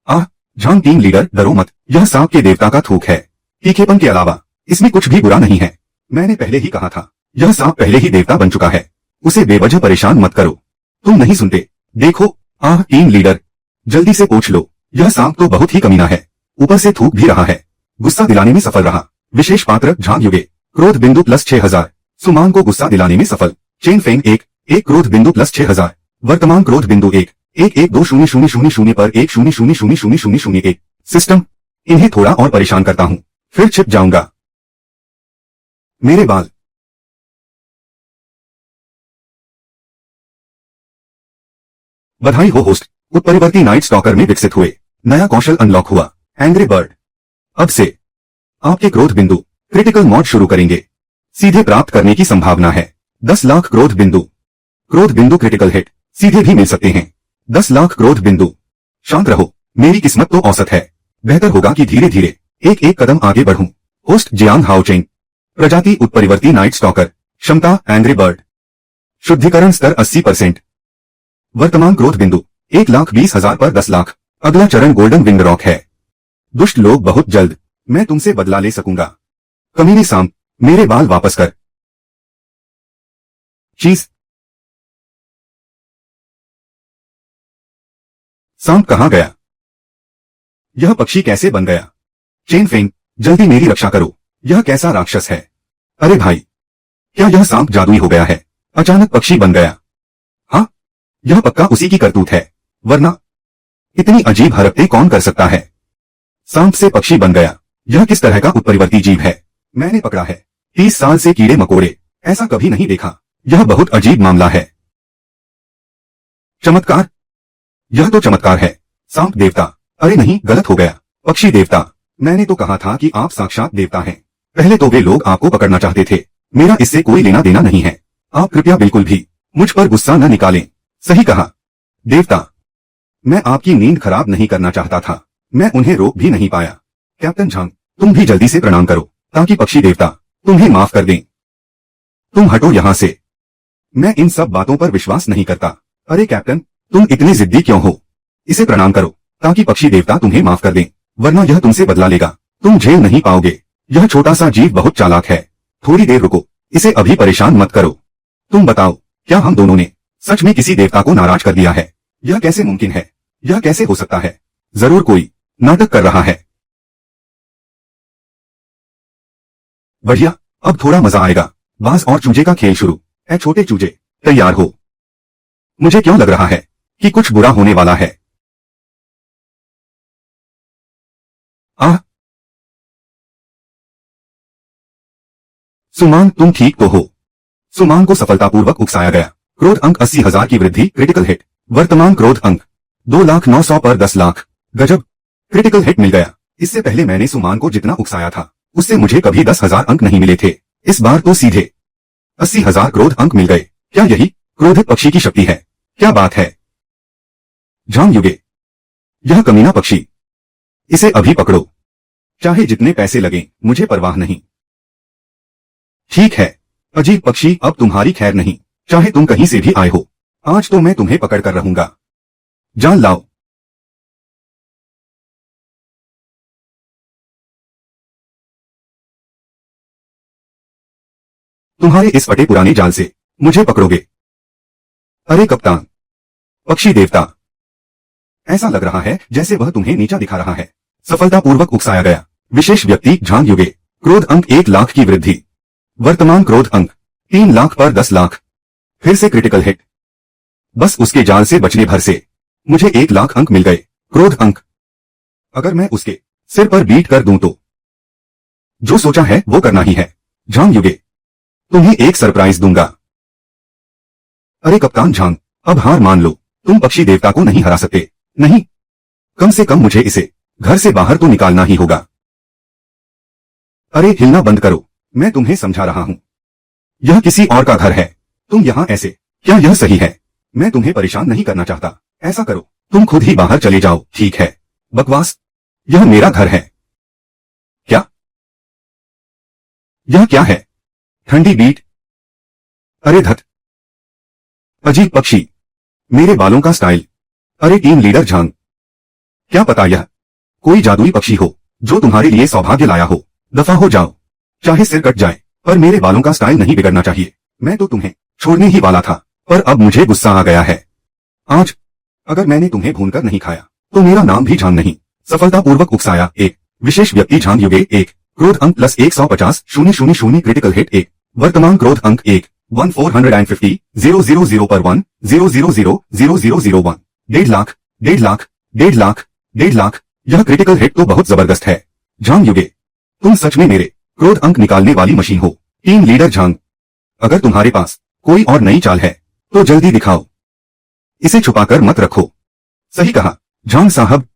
आह, झांग टीम लीडर, डरो मत। यह सांप के देवता का थूक है। तीखेपन के अलावा इसमें कुछ भी बुरा नहीं है। मैंने पहले ही कहा था, यह सांप पहले ही देवता बन चुका है। उसे बेवजह परेशान मत करो। तुम नहीं सुनते। देखो, आह टीम लीडर, जल्दी से पूछ लो। यह सांप तो बहुत ही कमीना है, ऊपर से थूक भी रहा है। गुस्सा दिलाने में सफल रहा। विशेष पात्र झांग युगे। क्रोध बिंदु +6000। सुमान को गुस्सा दिलाने में सफल। चेन फेंग 1 क्रोध बिंदु +6000। वर्तमान क्रोध बिंदु 1 पर 1000001। सिस्टम, इन्हें थोड़ा और परेशान करता हूँ, फिर छिप जाऊंगा। मेरे बाल। बधाई हो होस्ट, उत्परिवर्ती नाइट स्टॉकर में विकसित हुए। नया कौशल अनलॉक हुआ, एंग्री बर्ड। अब से आपके क्रोध बिंदु क्रिटिकल मोड शुरू करेंगे। सीधे प्राप्त करने की संभावना है 10 लाख क्रोध बिंदु। क्रोध बिंदु क्रिटिकल हिट सीधे भी मिल सकते हैं। 10 लाख क्रोध बिंदु। शांत रहो, मेरी किस्मत तो औसत है। बेहतर होगा कि धीरे धीरे एक एक कदम आगे बढ़ूं। होस्ट जियांग हाओचेंग। प्रजाति उत्परिवर्ती नाइट स्टॉकर। क्षमता एंग्री बर्ड। शुद्धिकरण स्तर 80%। वर्तमान क्रोध बिंदु 1,20,000 पर 10 लाख। अगला चरण गोल्डन विंग रॉक है। दुष्ट लोग बहुत जल्द मैं तुमसे बदला ले सकूंगा। कमीने सांप, मेरे बाल वापस कर। चीज। सांप कहां गया? यह पक्षी कैसे बन गया? चेन फेंग, जल्दी मेरी रक्षा करो। यह कैसा राक्षस है? अरे भाई, क्या यह सांप जादुई हो गया है? अचानक पक्षी बन गया। हाँ, यह पक्का उसी की करतूत है, वरना इतनी अजीब हरकतें कौन कर सकता है? सांप से पक्षी बन गया, यह किस तरह का उत्परिवर्ती जीव है? मैंने पकड़ा है 30 साल से कीड़े मकोड़े, ऐसा कभी नहीं देखा। यह बहुत अजीब मामला है। चमत्कार? यह तो चमत्कार है। सांप देवता, अरे नहीं, गलत हो गया। पक्षी देवता, मैंने तो कहा था कि आप साक्षात देवता हैं। पहले तो वे लोग आपको पकड़ना चाहते थे, मेरा इससे कोई लेना देना नहीं है। आप कृपया बिल्कुल भी मुझ पर गुस्सा न निकालें। सही कहा देवता, मैं आपकी नींद खराब नहीं करना चाहता था, मैं उन्हें रोक भी नहीं पाया। कैप्टन झांग, तुम भी जल्दी से प्रणाम करो ताकि पक्षी देवता तुम्हें माफ कर दें। तुम हटो यहां से, मैं इन सब बातों पर विश्वास नहीं करता। अरे कैप्टन, तुम इतने जिद्दी क्यों हो? इसे प्रणाम करो ताकि पक्षी देवता तुम्हें माफ कर दें, वरना यह तुमसे बदला लेगा। तुम झेल नहीं पाओगे। यह छोटा सा जीव बहुत चालाक है। थोड़ी देर रुको, इसे अभी परेशान मत करो। तुम बताओ, क्या हम दोनों ने सच में किसी देवता को नाराज कर दिया है? यह कैसे मुमकिन है? यह कैसे हो सकता है? जरूर कोई नाटक कर रहा है। बढ़िया, अब थोड़ा मजा आएगा। बांस और चूजे का खेल शुरू। ऐ छोटे चूजे, तैयार हो। मुझे क्यों लग रहा है कि कुछ बुरा होने वाला है। आह, सुमान, तुम ठीक तो हो? सुमान को सफलतापूर्वक उकसाया गया। क्रोध अंक 80,000 की वृद्धि, क्रिटिकल हिट। वर्तमान क्रोध अंक 2,09,000 पर 10 लाख। गजब, क्रिटिकल हिट मिल गया। इससे पहले मैंने सुमान को जितना उकसाया था उससे मुझे कभी 10,000 अंक नहीं मिले थे। इस बार तो सीधे 80,000 क्रोध अंक मिल गए। क्या यही क्रोधित पक्षी की शक्ति है? क्या बात है। झांग युगे, यह कमीना पक्षी, इसे अभी पकड़ो। चाहे जितने पैसे लगे, मुझे परवाह नहीं। ठीक है अजीब पक्षी, अब तुम्हारी खैर नहीं, चाहे तुम कहीं से भी आए हो। आज तो मैं तुम्हें पकड़ कर रहूंगा। जान लाओ। तुम्हारे इस फटे पुराने जाल से मुझे पकड़ोगे? अरे कप्तान, पक्षी देवता, ऐसा लग रहा है जैसे वह तुम्हें नीचा दिखा रहा है। सफलतापूर्वक उकसाया गया। विशेष व्यक्ति झांग युगे। क्रोध अंक 1 लाख की वृद्धि। वर्तमान क्रोध अंक 3 लाख पर 10 लाख। फिर से क्रिटिकल हिट। बस उसके जाल से बचने भर से मुझे 1 लाख अंक मिल गए। क्रोध अंक, अगर मैं उसके सिर पर बीट कर दूं तो? जो सोचा है वो करना ही है। झांग युगे, तुम्हें एक सरप्राइज दूंगा। अरे कप्तान झांग, अब हार मान लो, तुम पक्षी देवता को नहीं हरा सकते। नहीं, कम से कम मुझे इसे घर से बाहर तो निकालना ही होगा। अरे हिलना बंद करो, मैं तुम्हें समझा रहा हूं। यह किसी और का घर है, तुम यहां ऐसे? क्या यह सही है? मैं तुम्हें परेशान नहीं करना चाहता। ऐसा करो, तुम खुद ही बाहर चले जाओ। ठीक है? बकवास, यह मेरा घर है। क्या? यह क्या है? ठंडी बीट? अरे धत, अजीब पक्षी, मेरे बालों का स्टाइल। अरे टीम लीडर झांग, क्या पता यह कोई जादुई पक्षी हो जो तुम्हारे लिए सौभाग्य लाया हो। दफा हो जाओ, चाहे सिर कट जाए, पर मेरे बालों का स्टाइल नहीं बिगड़ना चाहिए। मैं तो तुम्हें छोड़ने ही वाला था, पर अब मुझे गुस्सा आ गया है। आज अगर मैंने तुम्हें भूनकर नहीं खाया तो मेरा नाम भी झांग नहीं। सफलतापूर्वक उकसाया 1। विशेष व्यक्ति झांग युगे 1। क्रोध अंक प्लस 150 000 क्रिटिकल हिट 1। वर्तमान क्रोध अंक 1 1450 000 पर 1 0000001। 1.5 लाख 1.5 लाख 1.5 लाख 1.5 लाख। यह क्रिटिकल हिट तो बहुत जबरदस्त है। झांग युगे, तुम सच में मेरे क्रोध अंक निकालने वाली मशीन हो। टीम लीडर झांग, अगर तुम्हारे पास कोई और नई चाल है तो जल्दी दिखाओ, इसे छुपाकर मत रखो। सही कहा झांग साहब,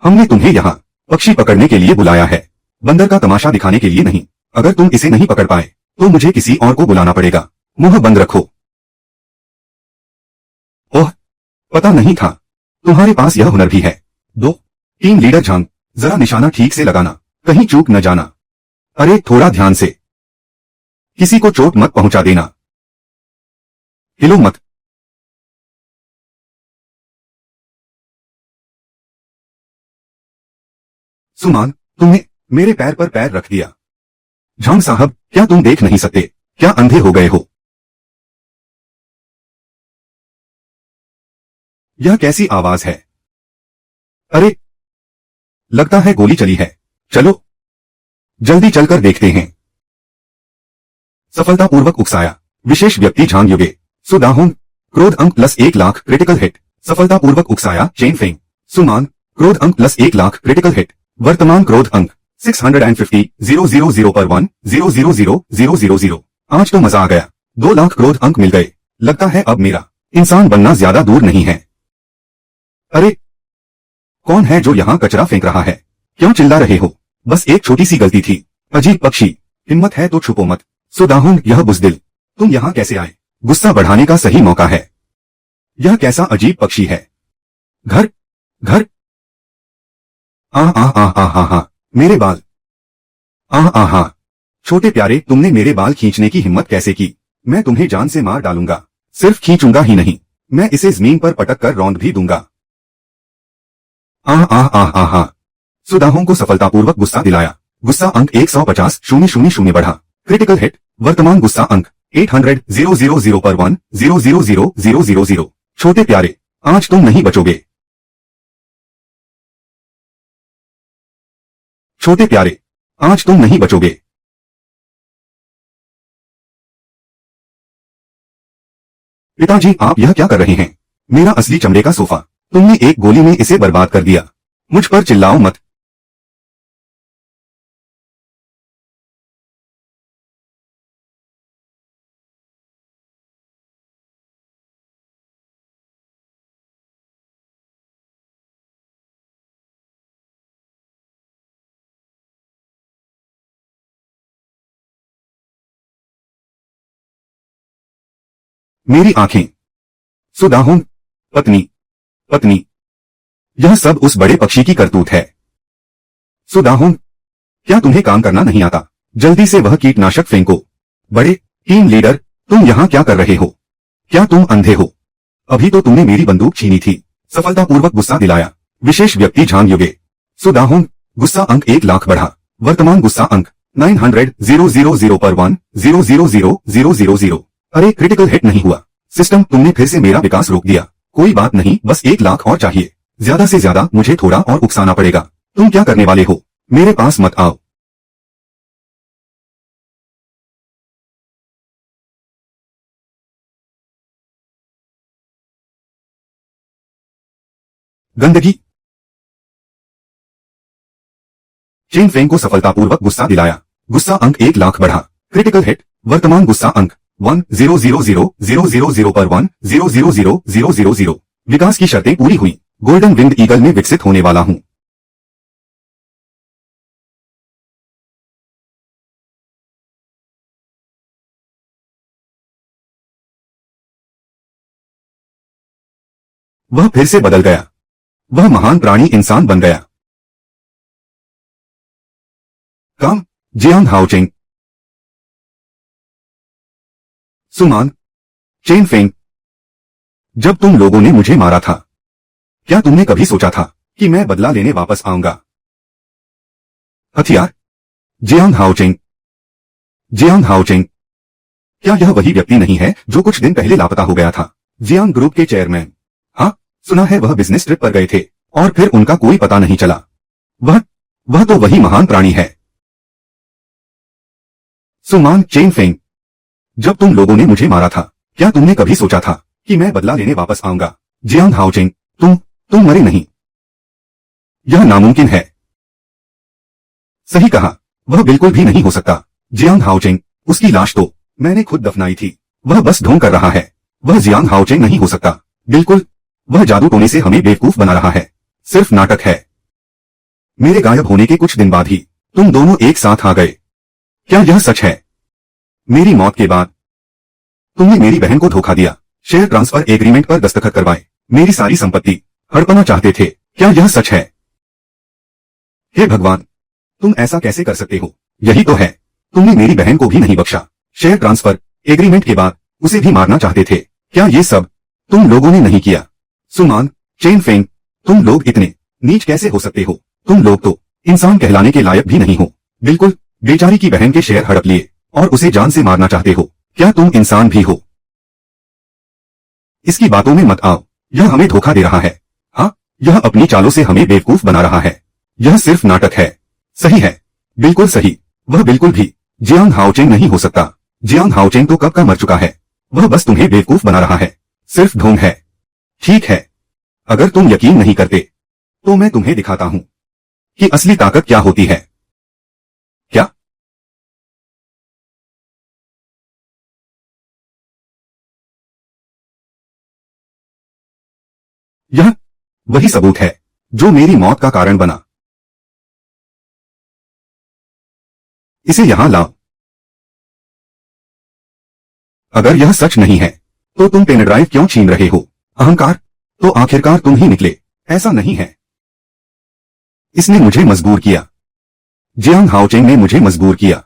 हमने तुम्हें यहाँ पक्षी पकड़ने के लिए बुलाया है, बंदर का तमाशा दिखाने के लिए नहीं। अगर तुम इसे नहीं पकड़ पाए तो मुझे किसी और को बुलाना पड़ेगा। मुंह बंद रखो। ओह, पता नहीं था तुम्हारे पास यह हुनर भी है। दो टीम लीडर झांग, जरा निशाना ठीक से लगाना, कहीं चूक न जाना। अरे थोड़ा ध्यान से, किसी को चोट मत पहुंचा देना। हिलो मत। सुमान, तुमने मेरे पैर पर पैर रख दिया। झांग साहब, क्या तुम देख नहीं सकते? क्या अंधे हो गए हो? यह कैसी आवाज है? अरे, लगता है गोली चली है। चलो जल्दी चलकर देखते हैं। सफलतापूर्वक उकसाया। विशेष व्यक्ति झांग युगे। सुदाहुन, क्रोध अंक प्लस 1 लाख क्रिटिकल हिट। सफलतापूर्वक उकसाया चेन फेंग। सुमान, क्रोध अंक प्लस 1 लाख क्रिटिकल हिट। वर्तमान क्रोध अंक 650,000 पर 1,000,000। आज तो मजा आ गया। 2 लाख क्रोध अंक मिल गए। लगता है अब मेरा इंसान बनना ज्यादा दूर नहीं है। अरे, कौन है जो यहाँ कचरा फेंक रहा है? क्यों चिल्ला रहे हो? बस एक छोटी सी गलती थी। अजीब पक्षी, हिम्मत है तो छुपो मत। सुदाहुन, यह बुज़दिल, तुम यहाँ कैसे आए? गुस्सा बढ़ाने का सही मौका है। यह कैसा अजीब पक्षी है? घर घर आ मेरे बाल। आ छोटे प्यारे, तुमने मेरे बाल खींचने की हिम्मत कैसे की? मैं तुम्हें जान से मार डालूंगा। सिर्फ खींचूंगा ही नहीं, मैं इसे जमीन पर पटक कर रौंद भी दूंगा। सुदाहुन को सफलतापूर्वक गुस्सा दिलाया। गुस्सा अंक 150,000 बढ़ा। Critical hit. वर्तमान गुस्सा अंक 800,000 पर 1,000,000। छोटे प्यारे, आज तुम नहीं बचोगे। छोटे प्यारे, आज तुम नहीं बचोगे। पिताजी, आप यह क्या कर रहे हैं? मेरा असली चमड़े का सोफा, तुमने एक गोली में इसे बर्बाद कर दिया। मुझ पर चिल्लाओ मत। मेरी आंखें। सुदाहुन, पत्नी पत्नी, यह सब उस बड़े पक्षी की करतूत है। सुदाहुन, क्या तुम्हें काम करना नहीं आता? जल्दी से वह कीटनाशक फेंको। बड़े टीम लीडर, तुम यहाँ क्या कर रहे हो? क्या तुम अंधे हो? अभी तो तुमने मेरी बंदूक छीनी थी। सफलतापूर्वक गुस्सा दिलाया। विशेष व्यक्ति झांग युगे। सुदाहुन, गुस्सा अंक 1 लाख बढ़ा। वर्तमान गुस्सा अंक 900,000 पर 1,000,000। अरे, क्रिटिकल हिट नहीं हुआ। सिस्टम, तुमने फिर से मेरा विकास रोक दिया। कोई बात नहीं, बस 1 लाख और चाहिए। ज्यादा से ज्यादा मुझे थोड़ा और उकसाना पड़ेगा। तुम क्या करने वाले हो? मेरे पास मत आओ। गंदगी। चेन फेंग को सफलतापूर्वक गुस्सा दिलाया। गुस्सा अंक 1 लाख बढ़ा। Critical hit. वर्तमान गुस्सा अंक 1,000,000 पर 1,000,000। विकास की शर्तें पूरी हुई। गोल्डन विंड ईगल में विकसित होने वाला हूं। वह फिर से बदल गया। वह महान प्राणी इंसान बन गया। काम, जियांग हाओचेंग। सुमान, चेन फेंग, जब तुम लोगों ने मुझे मारा था, क्या तुमने कभी सोचा था कि मैं बदला लेने वापस आऊंगा? हथियार, जियांग हाओचेंग। जियांग हाओचेंग, क्या यह वही व्यक्ति नहीं है जो कुछ दिन पहले लापता हो गया था? जियांग ग्रुप के चेयरमैन। हाँ, सुना है वह बिजनेस ट्रिप पर गए थे और फिर उनका कोई पता नहीं चला। वह तो वही महान प्राणी है। सुमान, चेन फेंग, जब तुम लोगों ने मुझे मारा था, क्या तुमने कभी सोचा था कि मैं बदला लेने वापस आऊंगा? जियांग हाओचेंग, तुम मरे नहीं। यह नामुमकिन है। सही कहा, वह बिल्कुल भी नहीं हो सकता। जियांग हाओचेंग, उसकी लाश तो मैंने खुद दफनाई थी। वह बस ढोंग कर रहा है। वह जियांग हाओचेंग नहीं हो सकता। बिल्कुल वह जादू टोने से हमें बेवकूफ बना रहा है। सिर्फ नाटक है। मेरे गायब होने के कुछ दिन बाद ही तुम दोनों एक साथ आ गए। क्या यह सच है? मेरी मौत के बाद तुमने मेरी बहन को धोखा दिया, शेयर ट्रांसफर एग्रीमेंट पर दस्तखत करवाए, मेरी सारी संपत्ति हड़पना चाहते थे। क्या यह सच है? हे भगवान, तुम ऐसा कैसे कर सकते हो? यही तो है, तुमने मेरी बहन को भी नहीं बख्शा। शेयर ट्रांसफर एग्रीमेंट के बाद उसे भी मारना चाहते थे। क्या ये सब तुम लोगों ने नहीं किया? सुमान, चेन फेंग, तुम लोग इतने नीच कैसे हो सकते हो? तुम लोग तो इंसान कहलाने के लायक भी नहीं हो। बिल्कुल बेचारी की बहन के शेयर हड़प लिए और उसे जान से मारना चाहते हो। क्या तुम इंसान भी हो? इसकी बातों में मत आओ, यह हमें धोखा दे रहा है। हाँ, यह अपनी चालों से हमें बेवकूफ बना रहा है। यह सिर्फ नाटक है। सही है, बिल्कुल सही। वह बिल्कुल भी जियांग हाओचेंग नहीं हो सकता। जियांग हाओचेंग तो कब का मर चुका है। वह बस तुम्हें बेवकूफ बना रहा है, सिर्फ ढोंग है। ठीक है, अगर तुम यकीन नहीं करते तो मैं तुम्हें दिखाता हूं कि असली ताकत क्या होती है। क्या? यह वही सबूत है जो मेरी मौत का कारण बना। इसे यहां लाओ। अगर यह सच नहीं है तो तुम पेन ड्राइव क्यों छीन रहे हो? अहंकार, तो आखिरकार तुम ही निकले। ऐसा नहीं है, इसने मुझे मजबूर किया। जियांग हाओचेंग ने मुझे मजबूर किया।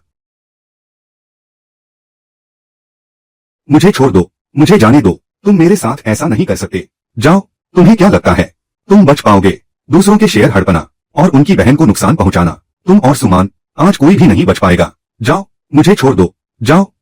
मुझे छोड़ दो, मुझे जाने दो। तुम मेरे साथ ऐसा नहीं कर सकते। जाओ। तुम्हें क्या लगता है तुम बच पाओगे? दूसरों के शेयर हड़पना और उनकी बहन को नुकसान पहुंचाना, तुम और सुमान, आज कोई भी नहीं बच पाएगा। जाओ, मुझे छोड़ दो, जाओ।